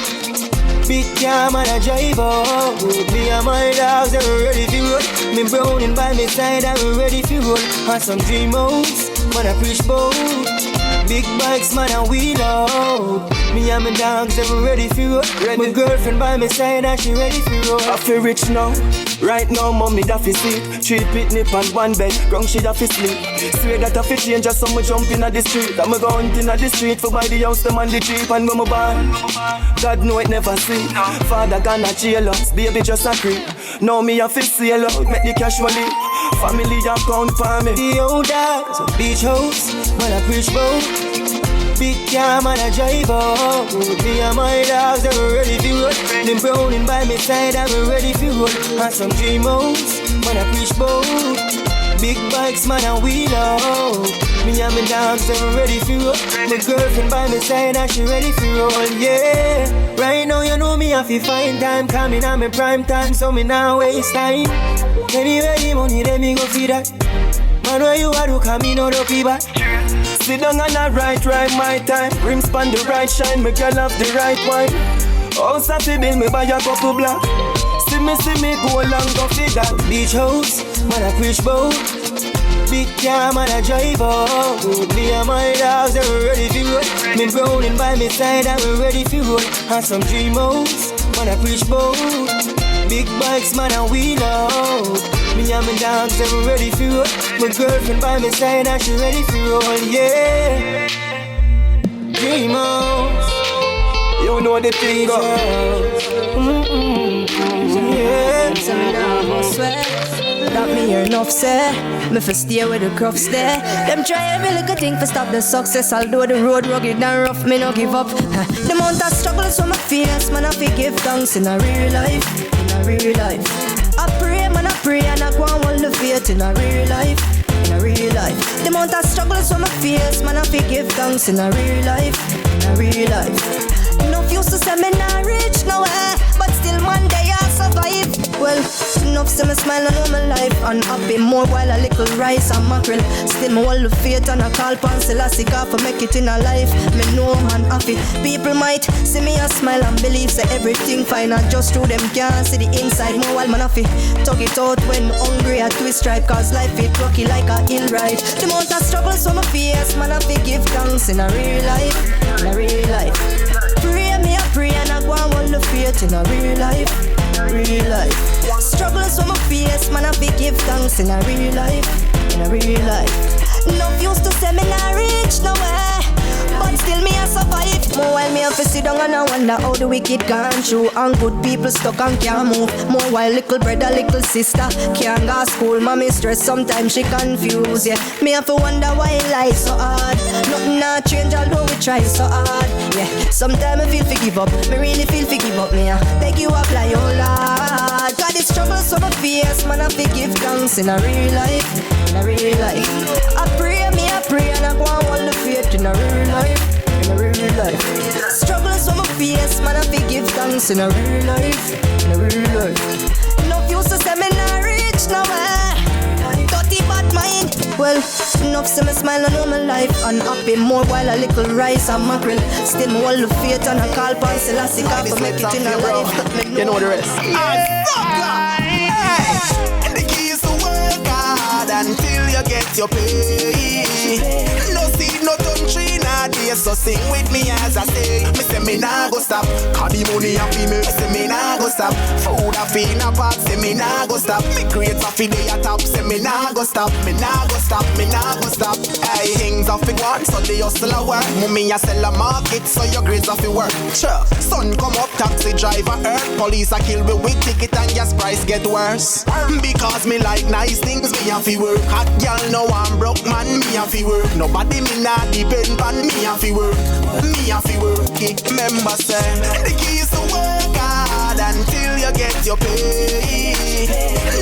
Big car, man I drive out. Me and my dogs, I'm ready for road. Me browning by my side, I'm ready for road. And some dream house, man I preach bout. Big bikes, man I wheel out. Me and my dogs, I'm ready for road. My girlfriend by my side, and she ready for road. I feel rich now. Right now, mommy da fi sleep. 3 picnic and 1 bed, ground she da fi sleep. Swear that I fi change just so me jump inna the street. That me go hunt inna the street for buy the house, them and the jeep. And when me born, God know it never sleep. Father gonna jail us, baby just a creep. Now me a fi sail out, make the cash money. Family a pound for me. The old dogs, beach house, man I preach bout. Big car, man I drive out. Me and my dogs, I'm ready for road. Them browning by my side, I'm ready for road. And some dream house, man I preach bout. Big bikes, man I wheel out. Me and my dogs, I'm ready for road. My girlfriend by my side, and she ready for road, yeah. Right now, you know me, I feel fine time. Coming on my prime time, so me now waste time. Anyway, the money, let me go feed that. Man, where you are, do come in, no do back. Sit down on the right my time. Rims span the right shine, me girl have the right wine. House at the bill, me buy a couple black. See me go along, go feed that. Beach house, man I preach bout. Big car, man I drive out. Me and my dogs, I'm ready for road. Me browning by my side, I'm ready for road. And some dream house, man I preach bout. Big bikes, man I wheel out. Me and my dogs, I'm ready for road. My girlfriend by my side, and she ready for roll, yeah. Dream house, you know the thing goes. Yeah. That me hear enough say. Me for stay where the crofts there. Them try every little thing for stop the success. Although the road rugged and rough, me no give up. The amount of struggles for my fears, man I forgive thanks in a real life. In a real life, I pray, man I pray, and I go on all the faith in a real life. In a real life, the amount of struggles for my fears, man I forgive thanks in a real life. In a real life. No used to say me not rich nowhere, but still one day I survive. Well, enough to me smile on all my life. And happy more while a little rice and mackerel. Still me hold the faith and I call pan Masicka for make it in a life. Me know man happy. People might see me and smile and believe say everything fine. And just through them can't see the inside. More while man happy. Talk it out when hungry at twist stripe. Cause life it rocky like a hill ride. The amount of struggles for my fears, man happy give thanks in a real life. In a real life. Pray me a pray and I go on all the faith in a real life. Real life. Struggles for my fears, man I give thanks in a real life. In a real life. No used to say me not rich nowhere, but still me a survive. More while me have to sit down and I wonder how the wicked gone through. And good people stuck and can't move. More while little brother, little sister can't go to school. Mommy stress, sometimes she confused, yeah. Me have to wonder why life so hard. Nothing not change although we try so hard, yeah. Sometimes I feel to give up, me really feel to give up, me beg you apply, oh Lord. God is struggles so my fears, man I give thanks in a real life. In a real life, I pray and I go on all the faith in a real life. In a real life, struggles so my fears, man I give thanks in a real life. In a real life, no used to say me not rich nowhere. Dirty bad mind. Well, enough to me smile on all my life. And happy more while a little rice and mackerel. Still me hold the faith and I call pan Masicka for make it in a life. You know the rest. Hey, the you get your pay. No seed, no country, nah day. So sing with me as I say. Me say me nah go stop. Cause the money a fi me. Say me nah go stop. Food a fi in a pot. Say me nah go stop. Me create a fi day a top. Say me nah go stop. Me nah go stop. Me nah go stop. Hey, things a fi one. So the hustle a work. Mummy a sell a market. So your grades a fi work. Sure. Sun come up, taxi driver hurt. Police a kill me with ticket and gas price get worse. Because me like nice things, me a fi work. Hot girl no I'm broke man, me a fi work. Nobody me nah depend on me a fi work. Me a fi work. Remember say the key is to work hard until you get your pay.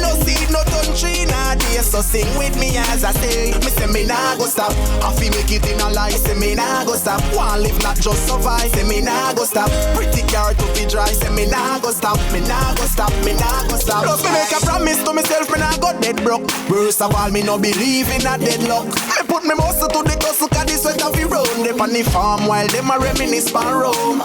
No seed, no country, nah day. So sing with me as I say. Me say me nah go stop. I fi make it in a life. Say me nah go stop. Want live not just survive. Say me nah go stop. Pretty car to be dry. Say me nah go stop. Me nah go stop. Me nah go stop. Plus me make a promise to myself. Me nah go dead broke. Worst of all, me no believe in a deadlock. Me put me muscle to the tussle. Cause this sweat of the road. They on the farm while them a reminisce for Rome.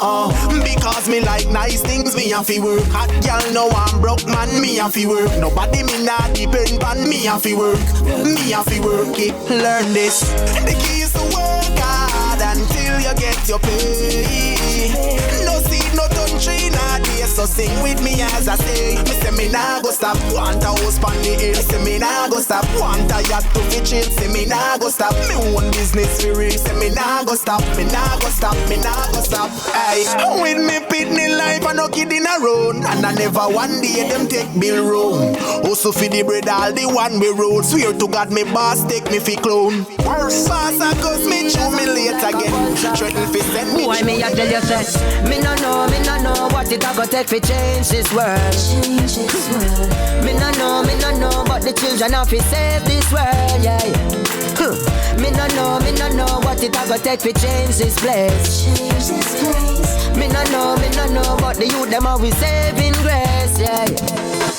Because me like nice things. Me a fi work. Hot girl no I'm broke man. Me a fi work. Nobody me nah depend on me a fi work. Me a fi work it. Learn this. The key is to work hard until you get your pay. No seed, no country, nah day. So sing with me as I say. Me say me nah go stop. Want a house pon the hill. Say me nah go stop. Want a yacht to be chill. Say me nah go stop. Me own business for real. Say me nah go stop. Me nah go stop. Me nah go stop. Aye. With me pitney life I no kidding around. And I never one day them take bill room. Also for the bread all the one we road. Swear to God me boss take me fi clown. Boss a cause me choose me late again. Threaten fi send me. Why me a tell you say me no know what it a go take fi change this world. Me no know but the children have fi save this world, yeah. Me no know what it a go take fi change this place. Me no know but the youth them always saving grace, yeah.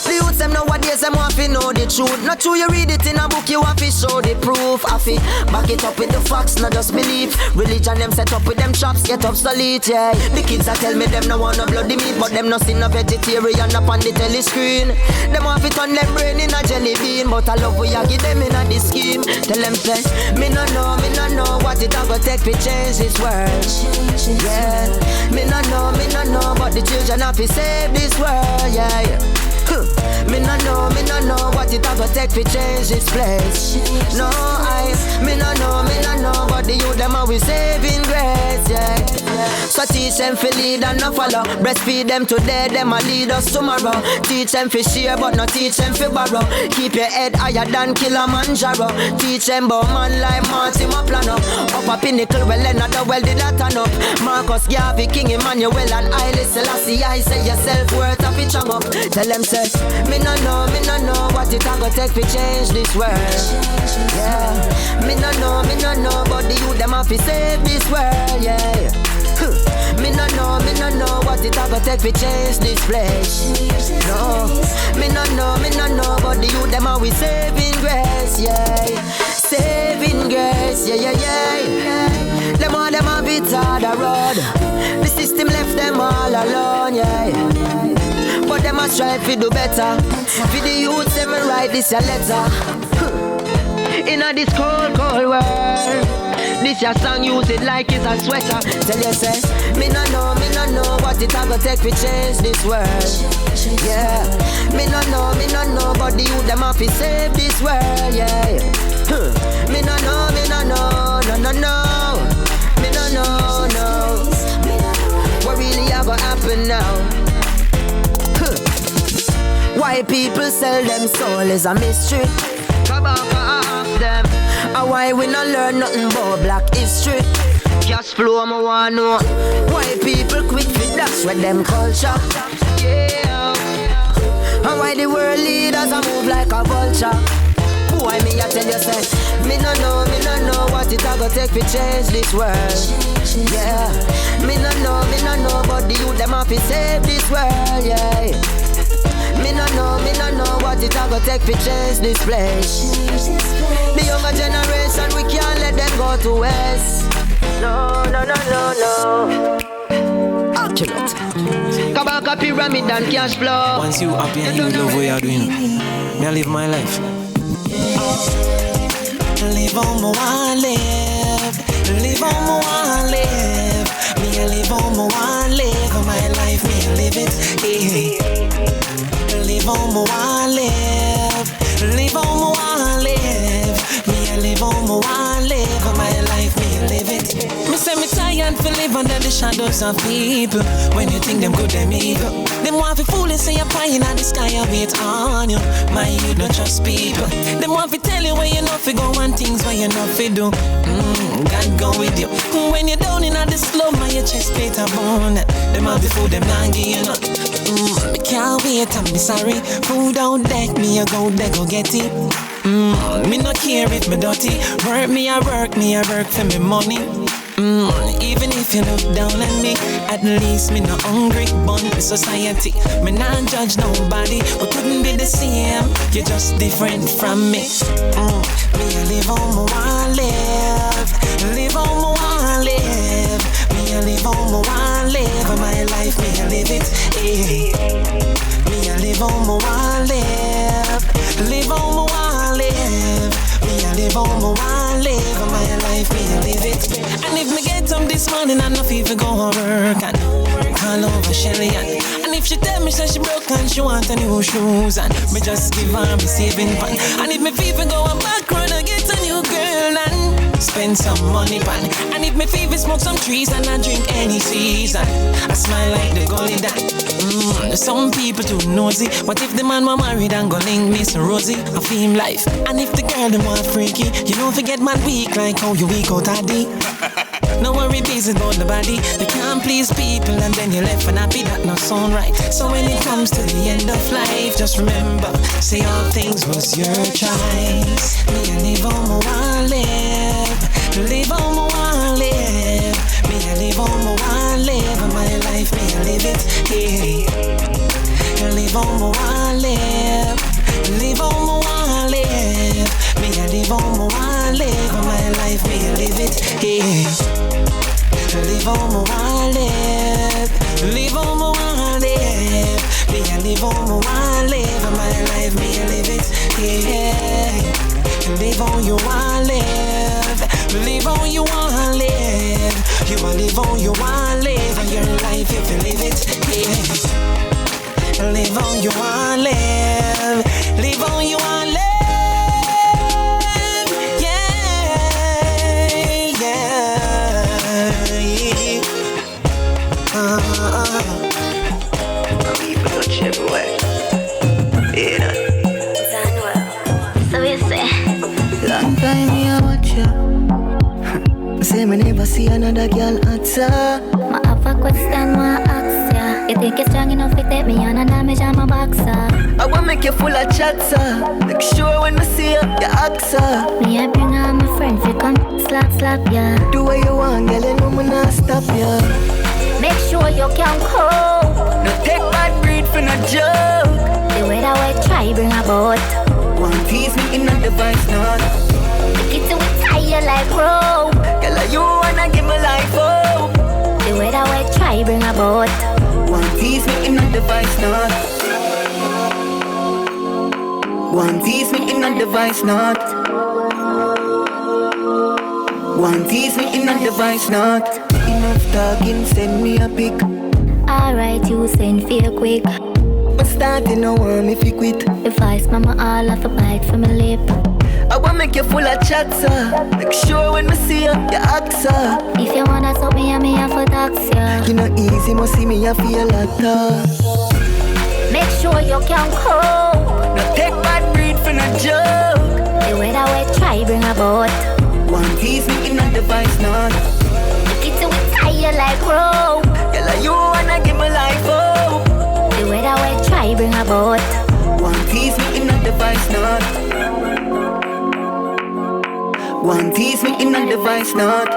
The youth them nowadays them want to know the truth. Not true you read it in a book, you want to show the proof. I fi back it up with the facts, not just belief. Religion them set up with them traps, get obsolete, yeah. The kids that tell me them no want no bloody meat, but them no see no vegetarian up on the telly screen. Them want to turn them brain in a jelly bean, but I love we a give them in a this scheme. Tell them say, me no know what it a go take to change this world. Yeah, me no know, but the children have to save this world, yeah. Me no know what it a go take to change this place. No, me no know, but the youth them always saving grace, yeah. So teach them to lead and not follow. Breastfeed them today, them a lead us tomorrow. Teach them to share, but not teach them to borrow. Keep your head higher than Kilimanjaro. Teach them about man like Martin Maplano. Up a pinnacle, well another well did that turn up. Marcus Garvey, King Emmanuel and Haile Selassie. I say yourself worth of it up. Tell them say, me no know what it a go take to change this world. Yeah, me no know, but the youth them have to save this world, yeah. Me no know what it a go take to change this place. No, me no know, but the youth them always saving grace, yeah. Saving grace, yeah. Them all them have it hard a road. The system left them all alone, yeah. But them a strive to do better. For the youth them write this a letter. In a this cold world, this your song use it like it's a sweater. Tell you say, me no know what it a go take to change this world. Yeah, me no know, but the youth them have to save this world, yeah. Me no know, no. Me no know. What really a go happen now? Why people sell them soul is a mystery. Kabaka ask them, why we not learn nothing about black history? Cash flow, I wanna know. Why people quit fit, that's with them culture. Yeah. And why the world leaders a move like a vulture? Why me I tell you say, me no know what it a go take to change this world. Yeah. Me no know, but the youth them have to save this world, yeah. Me no know what it a go take to change this place. The younger generation, we can't let them go to waste. No. Accurate. Kabaka pyramid and cash flow. Once you happy and you love what you're doing, may I live my life. Live on my one live. Live on my one live. Me a live on my one live. My life me a live it. Live on my one live. Live on my one live. Me a live on my one live. My life me a live it. Me say me tired for live under the shadows of people. When you think them good, them evil. Them want to fool and say you're playing at the sky and wait on you. My you don't trust people. Them want to tell you where you know fi go and things where you know fi do. God go with you. When you're down in the slum and your chest plate a bone. Them want to fool them not give you none. Me can't wait and be sorry. Food out deck me a go there go get it. Me no care if me dirty. Work me a work for me money. Even if you look down on me, at least me no hungry. Born in society, me not judge nobody. We couldn't be the same. You're just different from me. Me a live on my one live. Live on my one live. Me a live on my one live. My life me a live it. Me a live on my one live. Live on my one live. Me a live on my one live. My life me a live it. And if me get up this morning and no fever go work and call over Shelly and if she tell me she broke and she want a new shoes and me just give her me saving pan. And if me fever go a back road and get a new girl and spend some money pan. And if me fever smoke some trees and I drink any season, I smile like the gully that. Some people too nosy, but if the man want married and go link Miss Rosie, I feel him life. And if the girl them want freaky, you don't forget man weak like how you weak out of D. No worry busy about the body. You can't please people and then you left unhappy. That not sound right. So when it comes to the end of life, just remember, say all things was your choice. Me a live on my one live. Live on my one live. Me a live on my one live. My life me a live it. Live on my one live. Live on my one live. Me a live on my one live. My life me a live it. Live on my one live. Live on my one live. Me a live on my one live. My life me a live it. Live on your one live. Live on your one live. You a live on your one live. And your life if you live it. Live on your one live. Live on your one live. People touch everywhere. Yeah. So you say? Long time me a watch ya. Say me never see another girl answer. My have a question, my ask ya. You think it's strong enough to take me on and damage on my boxer? I wanna make you full of chatter. Make sure when I see you, you ask her. Me I bring all my friends, you come slap ya. Do what you want, girl, you know me not stop ya. Make sure you can cope. No take bad breed for no joke. The way that we try bring about. One tease me in a device not. Make it to retire like rope. Girl, you wanna give me life hope. The way that we try bring about. One tease me in a device not. One tease me in a device not. One tease me in a device not. Enough talking, send me a pic. Alright, you send feel quick. But starting no worm if you quit. If I mama all have a bite from my lip. I wanna make you full of chatter. Make sure when I see you, you ask her. If you wanna stop me, I have a tax ya. You know easy, must see me, I feel like that. Make sure you can cope. No take bad breed for no joke. The way that we try bring about. One tease me in a device not. Make it to retire like rope. Girl, you wanna give me life hope. The way that we try bring about. One tease me in a device not. One tease me in a device not.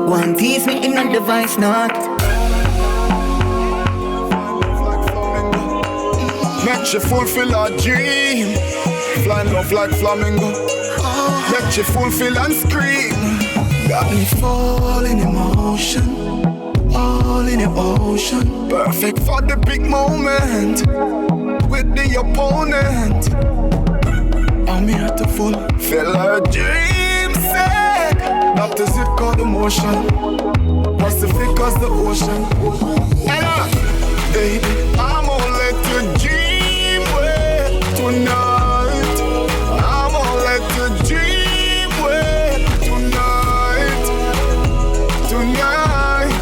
One tease me in a device not. Make you fulfill our dream. Fly love like flamingo. Make you fulfill and scream. Got me falling in motion. All in the ocean. Perfect for the big moment. With the opponent. I and me heart to full. Feel her dream sick. That is it called emotion. Pacific as the ocean. Baby, I'm gonna let you dream with tonight. I'm gonna let you dream with tonight. Tonight.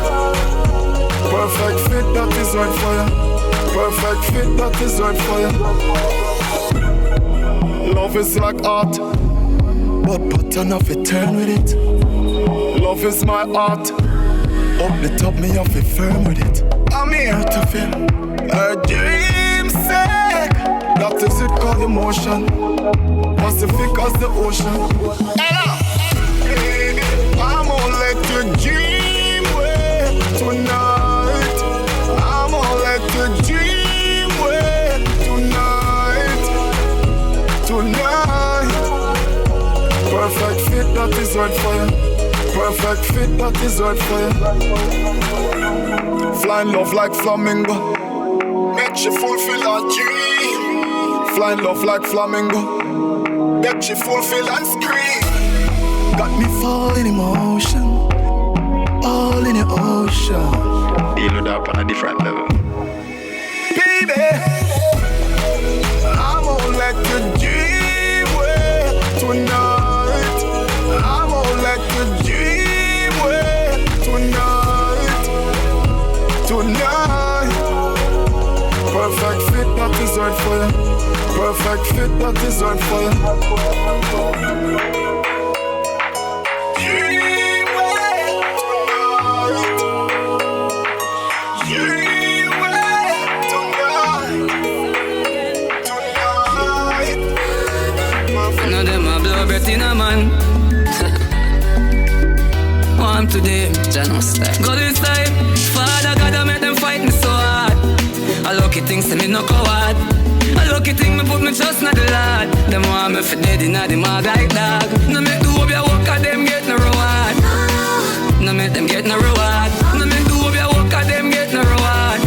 Perfect fit, that is right for you. Perfect fit, that is right for you. Love is like art, but pattern of it turn with it. Love is my art. Up the top, me off it firm with it. I'm here to feel her dream sick. That is it called emotion. Pacific as the ocean. Baby, I'm gonna let you dream with tonight. I'm gonna let you dream with tonight. Tonight. Perfect fit, that is right for you. Perfect fit, that is right for you. Flying love like flamingo, make you fulfill her dream. Flying love like flamingo, make you fulfill and scream. Got me falling in motion, all in the ocean. You know that on a different level. Baby, I'm gonna let you dream with tonight. I'm gonna let you dream with tonight. Tonight. Perfect fit, that is right for you. Perfect fit, that is right for you. Dream with tonight. Dream with tonight. Tonight. None of them a blow breath in a man. Warm today, Jano style. Go this time, Father God, I make them fight me so hard. I lucky things to me no coward. I lucky thing me put me trust in the Lord. Them want me for dead in the mag like dog. No make do up your work at them get no reward. No make them get no reward. No make do up your work at them get no reward.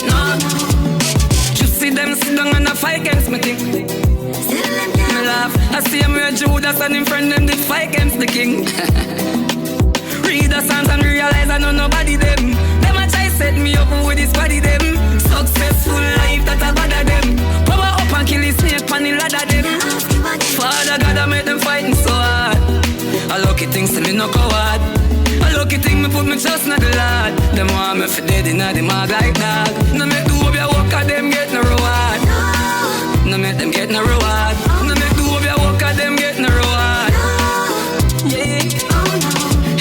No. Just see them sit down and a fight against me thing. Me laugh. I see him where Judas and him friend them did fight against the king. Read the Psalms and realize I know nobody them. Them a try set me up with this body them. Successful life that I bother them. Power up and kill the snake pan the ladder them. Father God I make them fighting so hard. A lucky things to me no coward. A lucky thing me put me trust in the Lord. Them want me for dead in the mag like dog. No make do up your work at them get no reward. No make them get no reward. No make do up your work at them get no reward. Yeah.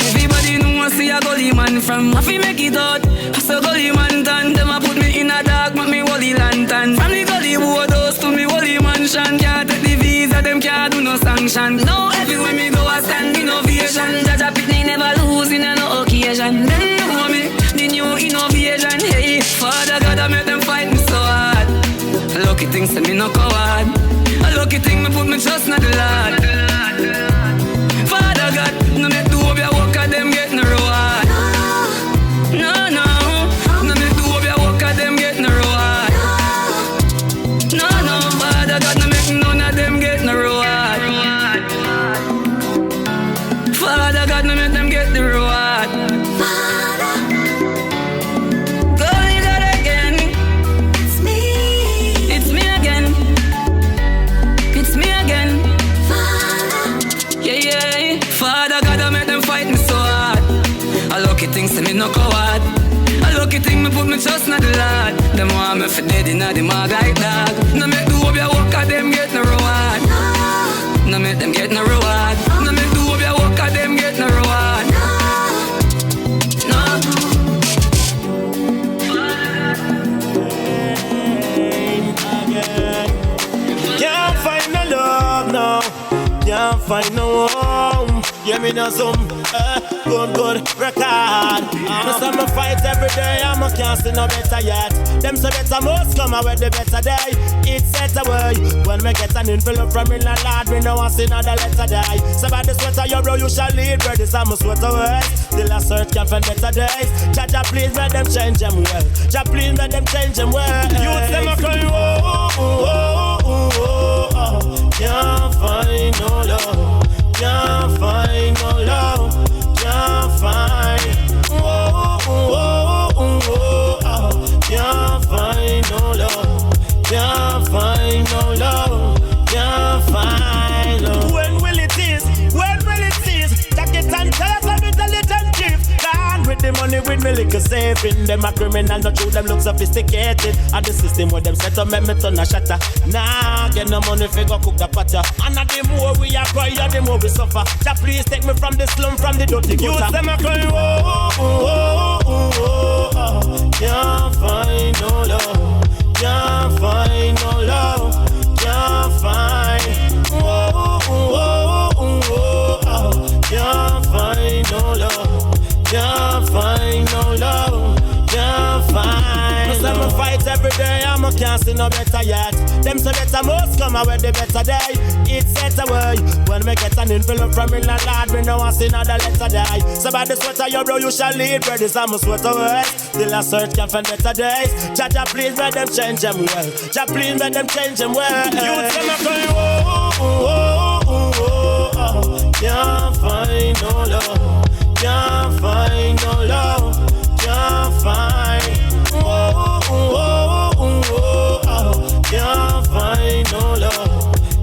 Everybody know I see a gully man from Mafi make it out. So gully man done. Them a put me in a dark, make me wally lantern. From the gully house to me wally mansion. Can't take the visa, them can't do no sanction. Now everywhere me go I stand innovation. Jaja Pitney never lose in no occasion. Them know me, the new innovation. Hey, Father God I make them fight me so hard. Lucky things to me no coward. A lucky thing me put me trust in the Lord. Father God, no make do up your work at them get no reward. No, no. No make do up your work at them get no reward. No, no. Father God, no make none of them get no reward. Father God, no make them get the reward. Going God again. It's me again. It's me again. Yeah, yeah. Father God, I make them fight me so hard. A lucky things to me no coward. A lucky thing me put me trust in the Lord. Them want me for dead in the mag like dog. No make do up your work at them get no reward. No make them get no reward. No make do up your work at them get no reward. No. Can't find no love now. Can't find no home. Give me no some good record. Cause I'm a fight every day. I'm a can't see no better yet. Them so better most come away the better day. It's set away. When we get an envelope from in the Lord, we know I see another letter day. Somebody sweater your bro, you shall lead. Bro, this I'm a sweater away. Till I search can find better days. Jah please let them change them well. Jah please let them change them well. You them a cry, oh, oh, oh, oh. Can't find no love. Can't find no love. Can't find. Can't find no love. Can't find no love. Can't find love. When will it is? When will it is? Jacket and tell us a little gift. Gone with the money with me liquor saving. Them a criminal, not true, them look sophisticated. And the system where them set up, make me turn a shatter. Nah, get no money for go cook the potter. And the more we are cry, the more we suffer. Jah please take me from the slum, from the dirty gutter. Use them a cry, can't find no love. Can't find no love. Can't find. Can't find no love. Can't find no love. Can't find. Cause I'm a fight every day. I'm a can't see no better yet. Them say better most come away the better day. It's set away. When we get an envelope from in the Lord, we know I see another letter day. So by the sweater your bro you shall lead. Bread is I'm a sweater away. Still a search can find better days. Jah please make them change them well. Jah please make them change them well. You tell me can't find no love. Can't find no love. Can't find. Can't find no love.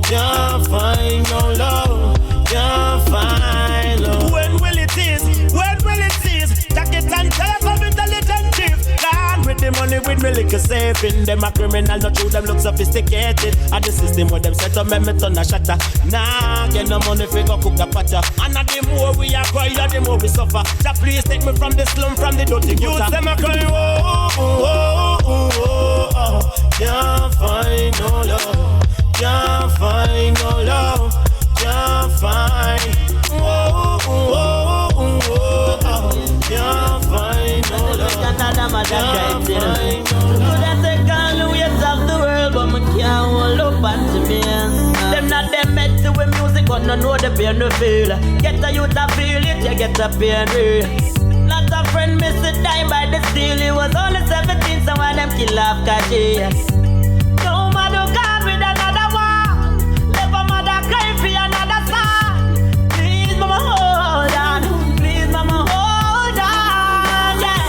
Can't find no love. Can't find love. When will it is? When will it is? Jacket and telephone with the little gift. Gone with the money with me liquor saving. Them a criminal, not true, them look sophisticated. And the system where them set up, make me turn a shatter. Nah, get no money for go cook the potter. And the more we are cry, the more we suffer. Jah please take me from the slum, from the dirty gutter. Use them a cry, can't find no love. Can't find no love. Can't find. Can't find no love. Can't find no love. Could I say can't waste of the world, but me can't hold up unto me. Them not them meant to with music, but no know the pain no feel. Get a youth to feel it, you get a pain real. Not a friend miss a dime by the steal. He was only 17, so why them kill off cashiers? No mother gone with another one. Left a mother cry for another son. Please mama hold on. Please mama hold on. Yeah.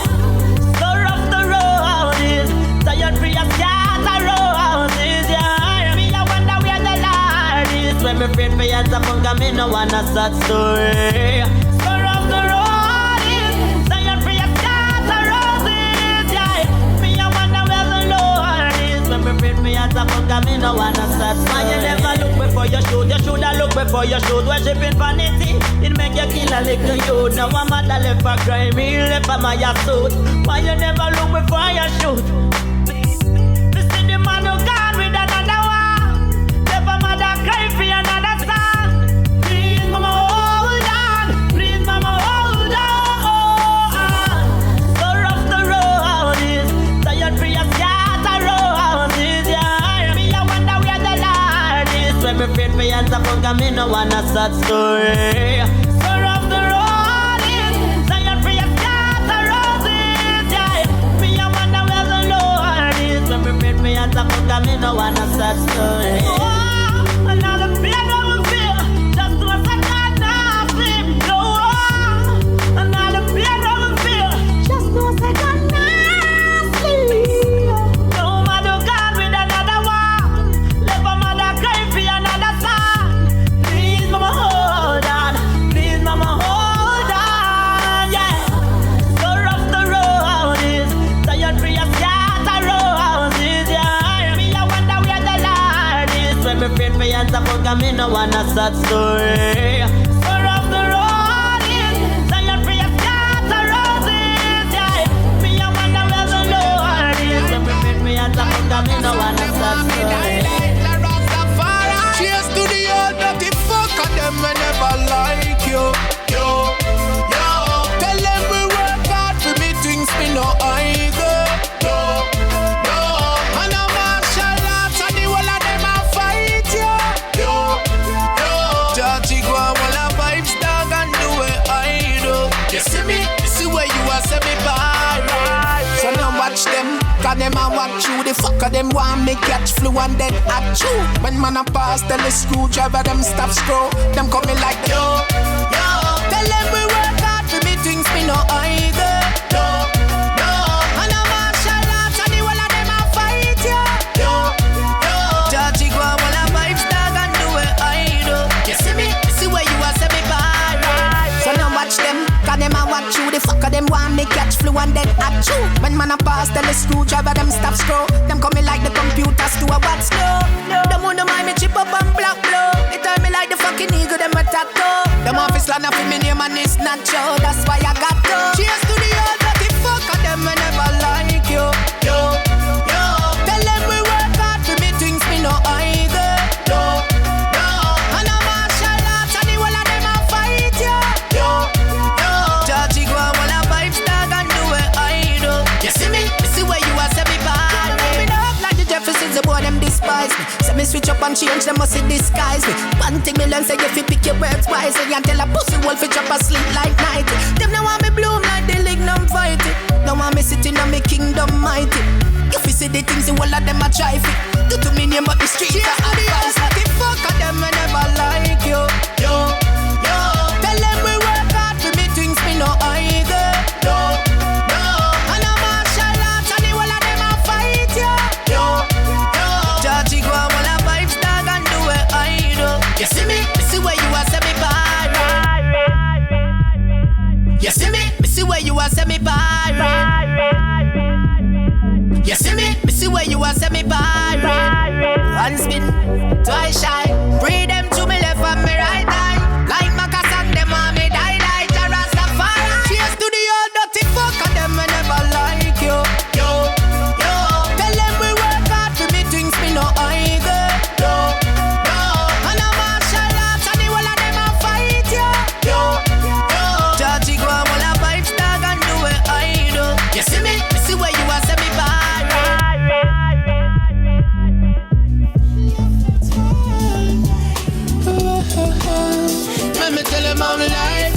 So rough the road is. Tired for your start the road is. Yeah. Me I wonder where the Lord is. When me afraid for your support, cause me no want a sad story. So rough the road. Me as a fucker, me no wanna start. Man, you never look before you shoot. You shoulda look before you shoot. Worshipping vanity, it make you kill a little youth. Now a mother left for crime, he left for my suit. Why you never look before you shoot? You see the man who gone with another one. Left a mother cry for another son. Please mama hold on. Please mama hold on. So rough the road is. Tired for your start the road. When me afraid for your support, cause me no want a sad story. So rough the road is. Tired for your start the roses. Yeah. Me I wonder where the Lord is. When me afraid for your support, cause me no want a sad story. Oh, another pain I will feel. Just to a second now sleep. No, another pain I will feel. Just to a second now sleep. No matter God with another one. Left a mother cry for another son. Please mama hold on. Please mama hold on. Yeah. So rough the road is. Tired for your start the roses. Yeah. Me I wonder where the Lord is. When me afraid for your support, cause me no want a sad story. So rough the road is. Tired for your start the roses. Yeah. Me I wonder where the Lord is. When me afraid for your support, cause me no want a sad story. Cheers to the old dirty fucker, them I never like you. Yo. Tell them we work hard for me things me no either. Yo. And a martial arts and the whole of them a fight you. Yo. Judgy go and all a Vybz dog and do what I do. You see me? You see where you are, say me bye. So now watch them, cause them them a watch you. The fucker them want me catch flu and then at you. When man a pass, tell the screwdriver them stop screw. Them coming like the yo. Tell them we work hard for me things me no either. And a martial arts and the whole of them a fight yo. Judgy go all a Vybz dog and do it I do. You see me? See where you are, say me bye. So now watch them, cause them a watch you. The fucker them want me catch flu and then at you. When man a pass, tell the screwdriver them stop screw. Them coming like the computers to a what's slow. Them wanna mind me chip up and block blow. They tell me like the fucking eagle them attack though. Them office land up in me name and it's not show. That's why I got to. Cheers to the old dirty fucker them I never like you. Tell them we work hard for me things me no either. And a martial arts and the whole of them a fight yo. Judgy go all a Vybz dog and do it I do. You see me? You see where you are, say me bye. Me up like the Jeffersons, the boy them despise me. Say me switch up and change, them must see disguise me. One thing me learn, say you fi pick your words wisely and tell a pussy wolf fi drop asleep like night. Them no want me bloom like the lignum fighting. Don't want me sitting on me kingdom mighty. You fi see the things the whole of them a try fi. Do to me name but the streets are advice. The fuck of them I never like you. Tell them we work hard for me things me no either. And a martial arts and the whole of them a fight yo. Judgy go all a Vybz dog and do it I do. You see me? Me see where you are, say me bye. You see me? Me see where you are, say me bye. You see me? Me see where you are, say me bye. One spin, twice shy. Breathe them to me left and me right eye. Like Macassan, them on me die. Jah Rastafari. Cheers to the old dirty fucker, them I never like you. Tell them we work hard for me things me no either. And a martial arts and the whole of them a fight yo. Judgy go all a Vybz dog and do it I do. You see me? Me see where you are, say me bye. Let me tell them I'm life.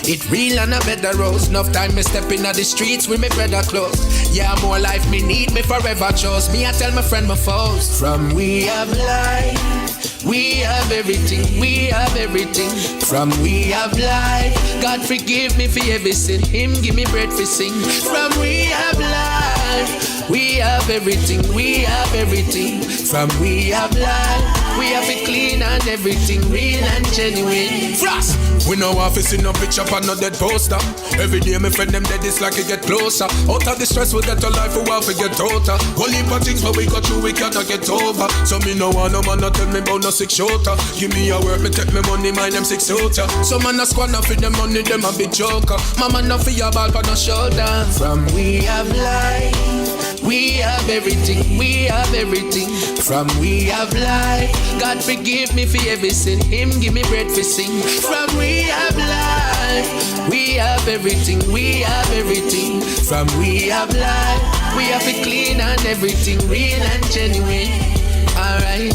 It real and a better rose. Enough time me step in the streets with me brother close. Yeah, more life me need me forever chose. Me I tell my friend my foes. From we have life, we have everything, we have everything. From we have life, God forgive me for every sin. Him give me bread for sing. From we have life, we have everything, we have everything. From we have life, we have it clean and everything real and genuine. Frost! We know if it's in no picture and no dead poster. Every day me friend them dead, it's like it get closer. Out of the stress we get to life, we want to get total. Whole heap of things but we got through, we cannot get over. So me no want no man no tell me about no 6 shooter. Give me a work, me take me money, mind them 6 shooter. So man a squander for them money, them a big joker. Mama no for your ball but no shoulder. From we have life, we have everything, we have everything. From we have life, God forgive me for every sin. Him give me bread for sing. From we have life, we have everything, we have everything. From we have life, we have it clean and everything real and genuine. Alright.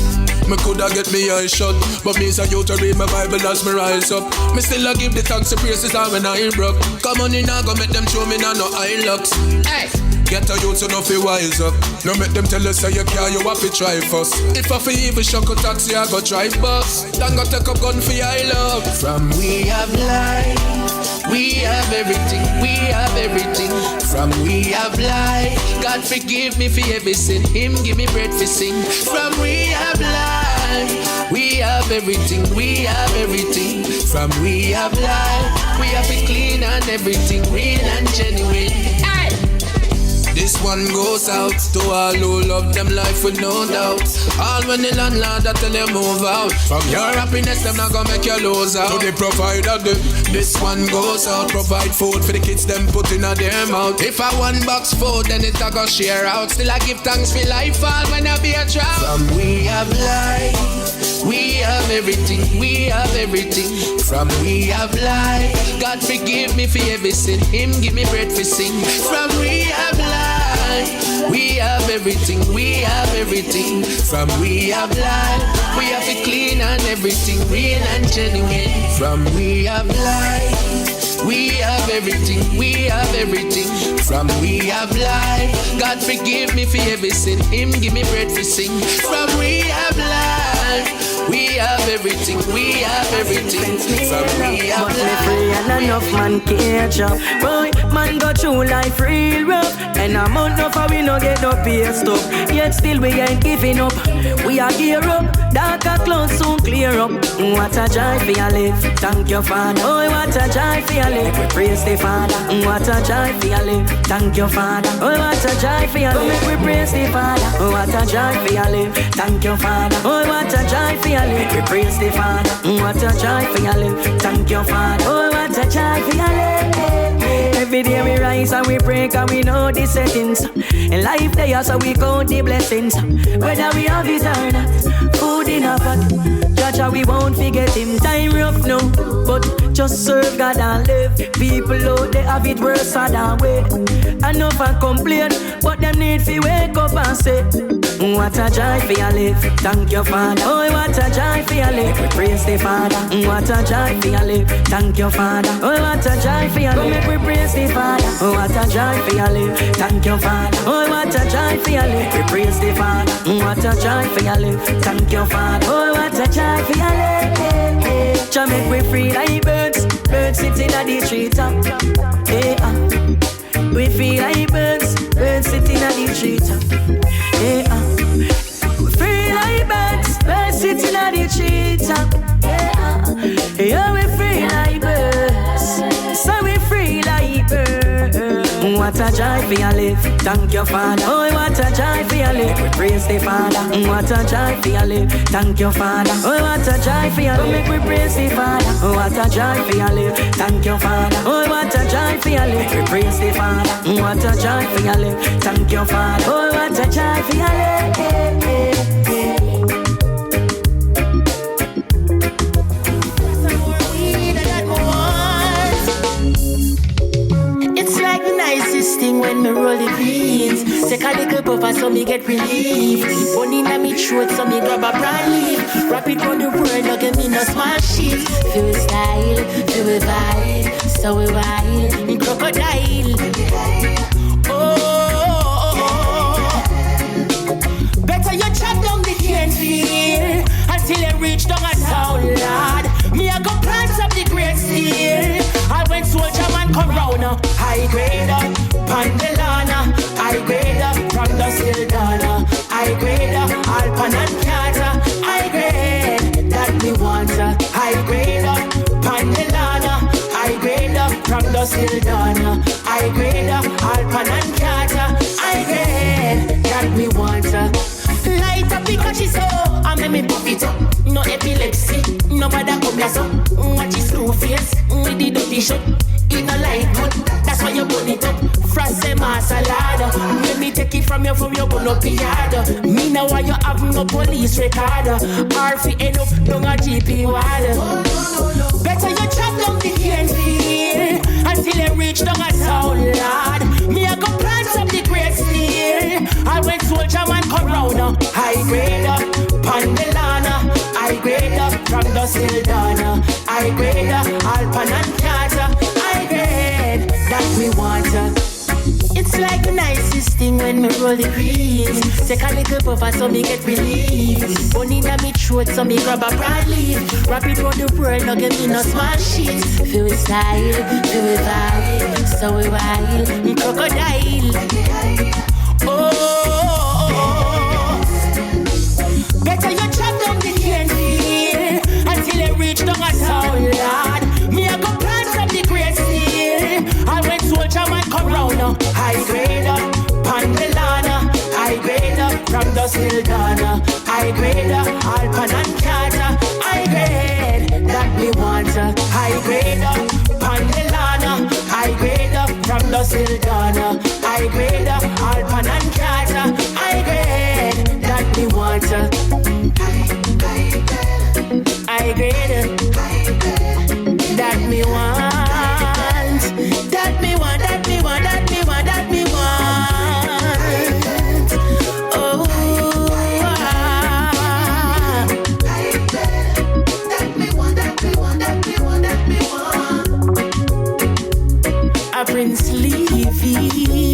Me coulda get me eyes shut, but me say you to read my Bible as me rise up. Me still a give the thanks and praises all when I broke. Come on in now, go make them show me now no eye locks. Hey. Get a youth so no fi wise up. No make them tell us say you care, you have to try first. If I fi even shock a taxi, I go drive bus. Then go take up gun for your love. From we have life, we have everything, we have everything. From we have life, God forgive me for every sin. Him give me bread for sing. From we have life, we have everything, we have everything. From we have life, we have it clean and everything real and genuine. Hey! This one goes out to all who love them life with no doubt. All when the landlord that tell you move out. From your happiness, them not gonna make you lose out. To the provider, this one goes out. Provide food for the kids, them put in a their mouth. If I one box food, then it a go share out. Still I give thanks for life, all when I be a drought. From we have life, we have everything, we have everything. From we have life, God forgive me for every sin. Him give me bread for sing. From we have life, we have everything, we have everything. From we have life, we have it clean and everything real and genuine. From we have life, We have everything, we have everything. From we have life, God forgive me for every sin. Him give me bread for sing. From we have life, we have everything, we have everything. From we have but me life. free and enough man catch up. Boy, man go through life real rough. And a month no for we no get no pay stop. Yet still we ain't giving up. We are gear up, darker clouds soon clear up. What a joy for your life, thank your Father. Oh, what a joy for your life, we praise the Father. What a joy for your life, thank your Father. Oh, what a joy for your life, we praise the Father. Oh, what a joy for your life, thank your Father. Oh, what a joy for your life, we praise the Father. What a joy for your life, thank your Father. Oh, what a joy for your life. Every day we rise and we break and we know the settings. In life there so we count the blessings. Whether we have it or not, food in a pot. Judge we won't forget him. Time rough now, but just serve God and live. People out there have it worse than we. I know for complain, but them need to wake up and say, what a joy for your life, thank your Father. Oh, what a joy for your life, we praise the Father. What a joy for your life, thank your Father. Oh, what a joy for your life, make we praise the Father. Oh, what a joy for your life, thank your Father. Oh, what a joy for your life, we praise the Father. What a joy for your life, thank your Father. Oh, what a joy for your life. Jah make we free like birds, birds sitting at the treetop. We feel like birds, birds sitting at the treetop. We feel like birds, birds sitting at the treetop. Yeah, we feel like birds, so we free like birds. What a joy for your life, thank your Father. Oh, what a joy for your life, we praise the Father. What a joy for your life, thank your Father. Oh, what a joy for your life, make we praise the Father. Oh, what a joy for your life, thank your Father. Oh, what a joy for your life, we praise the Father. What a joy for your life, thank your Father. Oh, what a joy for your life. Thing when me roll the beans, take a little puff so me get relief. One in me throat so me grab a brand leaf. Wrap it round the world, no give me no small shit. Feel we style, feel we vibe, so we wild, in crocodile. Oh, better you chop down the cane feel until you reach down a town, lad. Me a go plant up the great steel. I went soldier man come round, high grade up. Pandelana, I grade up from the Sildana. I grade up Alpan and Kata. I grade that me want. I grade up Pandelana. I grade up from the Sildana. I grade up Alpan and Kata. I grade that me want. Light up because she's so I make me pop it up. No epilepsy, nobody come here so. Watch his slow face with the dirty shot. It no light good, that's why you burn it up. Frase masalada, let me take it from you burn up the yard. Me know why you have no police record. RF end up down a GP ward. Better you chop down the cane field until you reach down a town, lad. Me a go plant up the great steel. I went soldier man come round. I grade up Pandelana. I grade up from the Sildana. I grade up Alpan and Kata. I grade that me want. It's like the nicest thing when me roll the greens. Take a little puff so me get relief. One in me throat so me grab a broad leaf. Wrap it round the world, no give me no small shit. Feel we style, feel we vibe, so we wild, in crocodile. Oh, better you chop down the cane field until you reach down a town, lad. Me a go plant up the great steel. I went soldier man come round. I grade up Pandelana. I grade up from the Sildana. I grade up Alpan and Kata. I grade that me want. I grade up Pandelana. I grade up from the Sildana. I grade up Alpan and Kata. I grade that me want. I grade that me want. That me want, that me want, that me want, that me want. Oh, that me want, that me want, that me want, that me want. Prince Levy.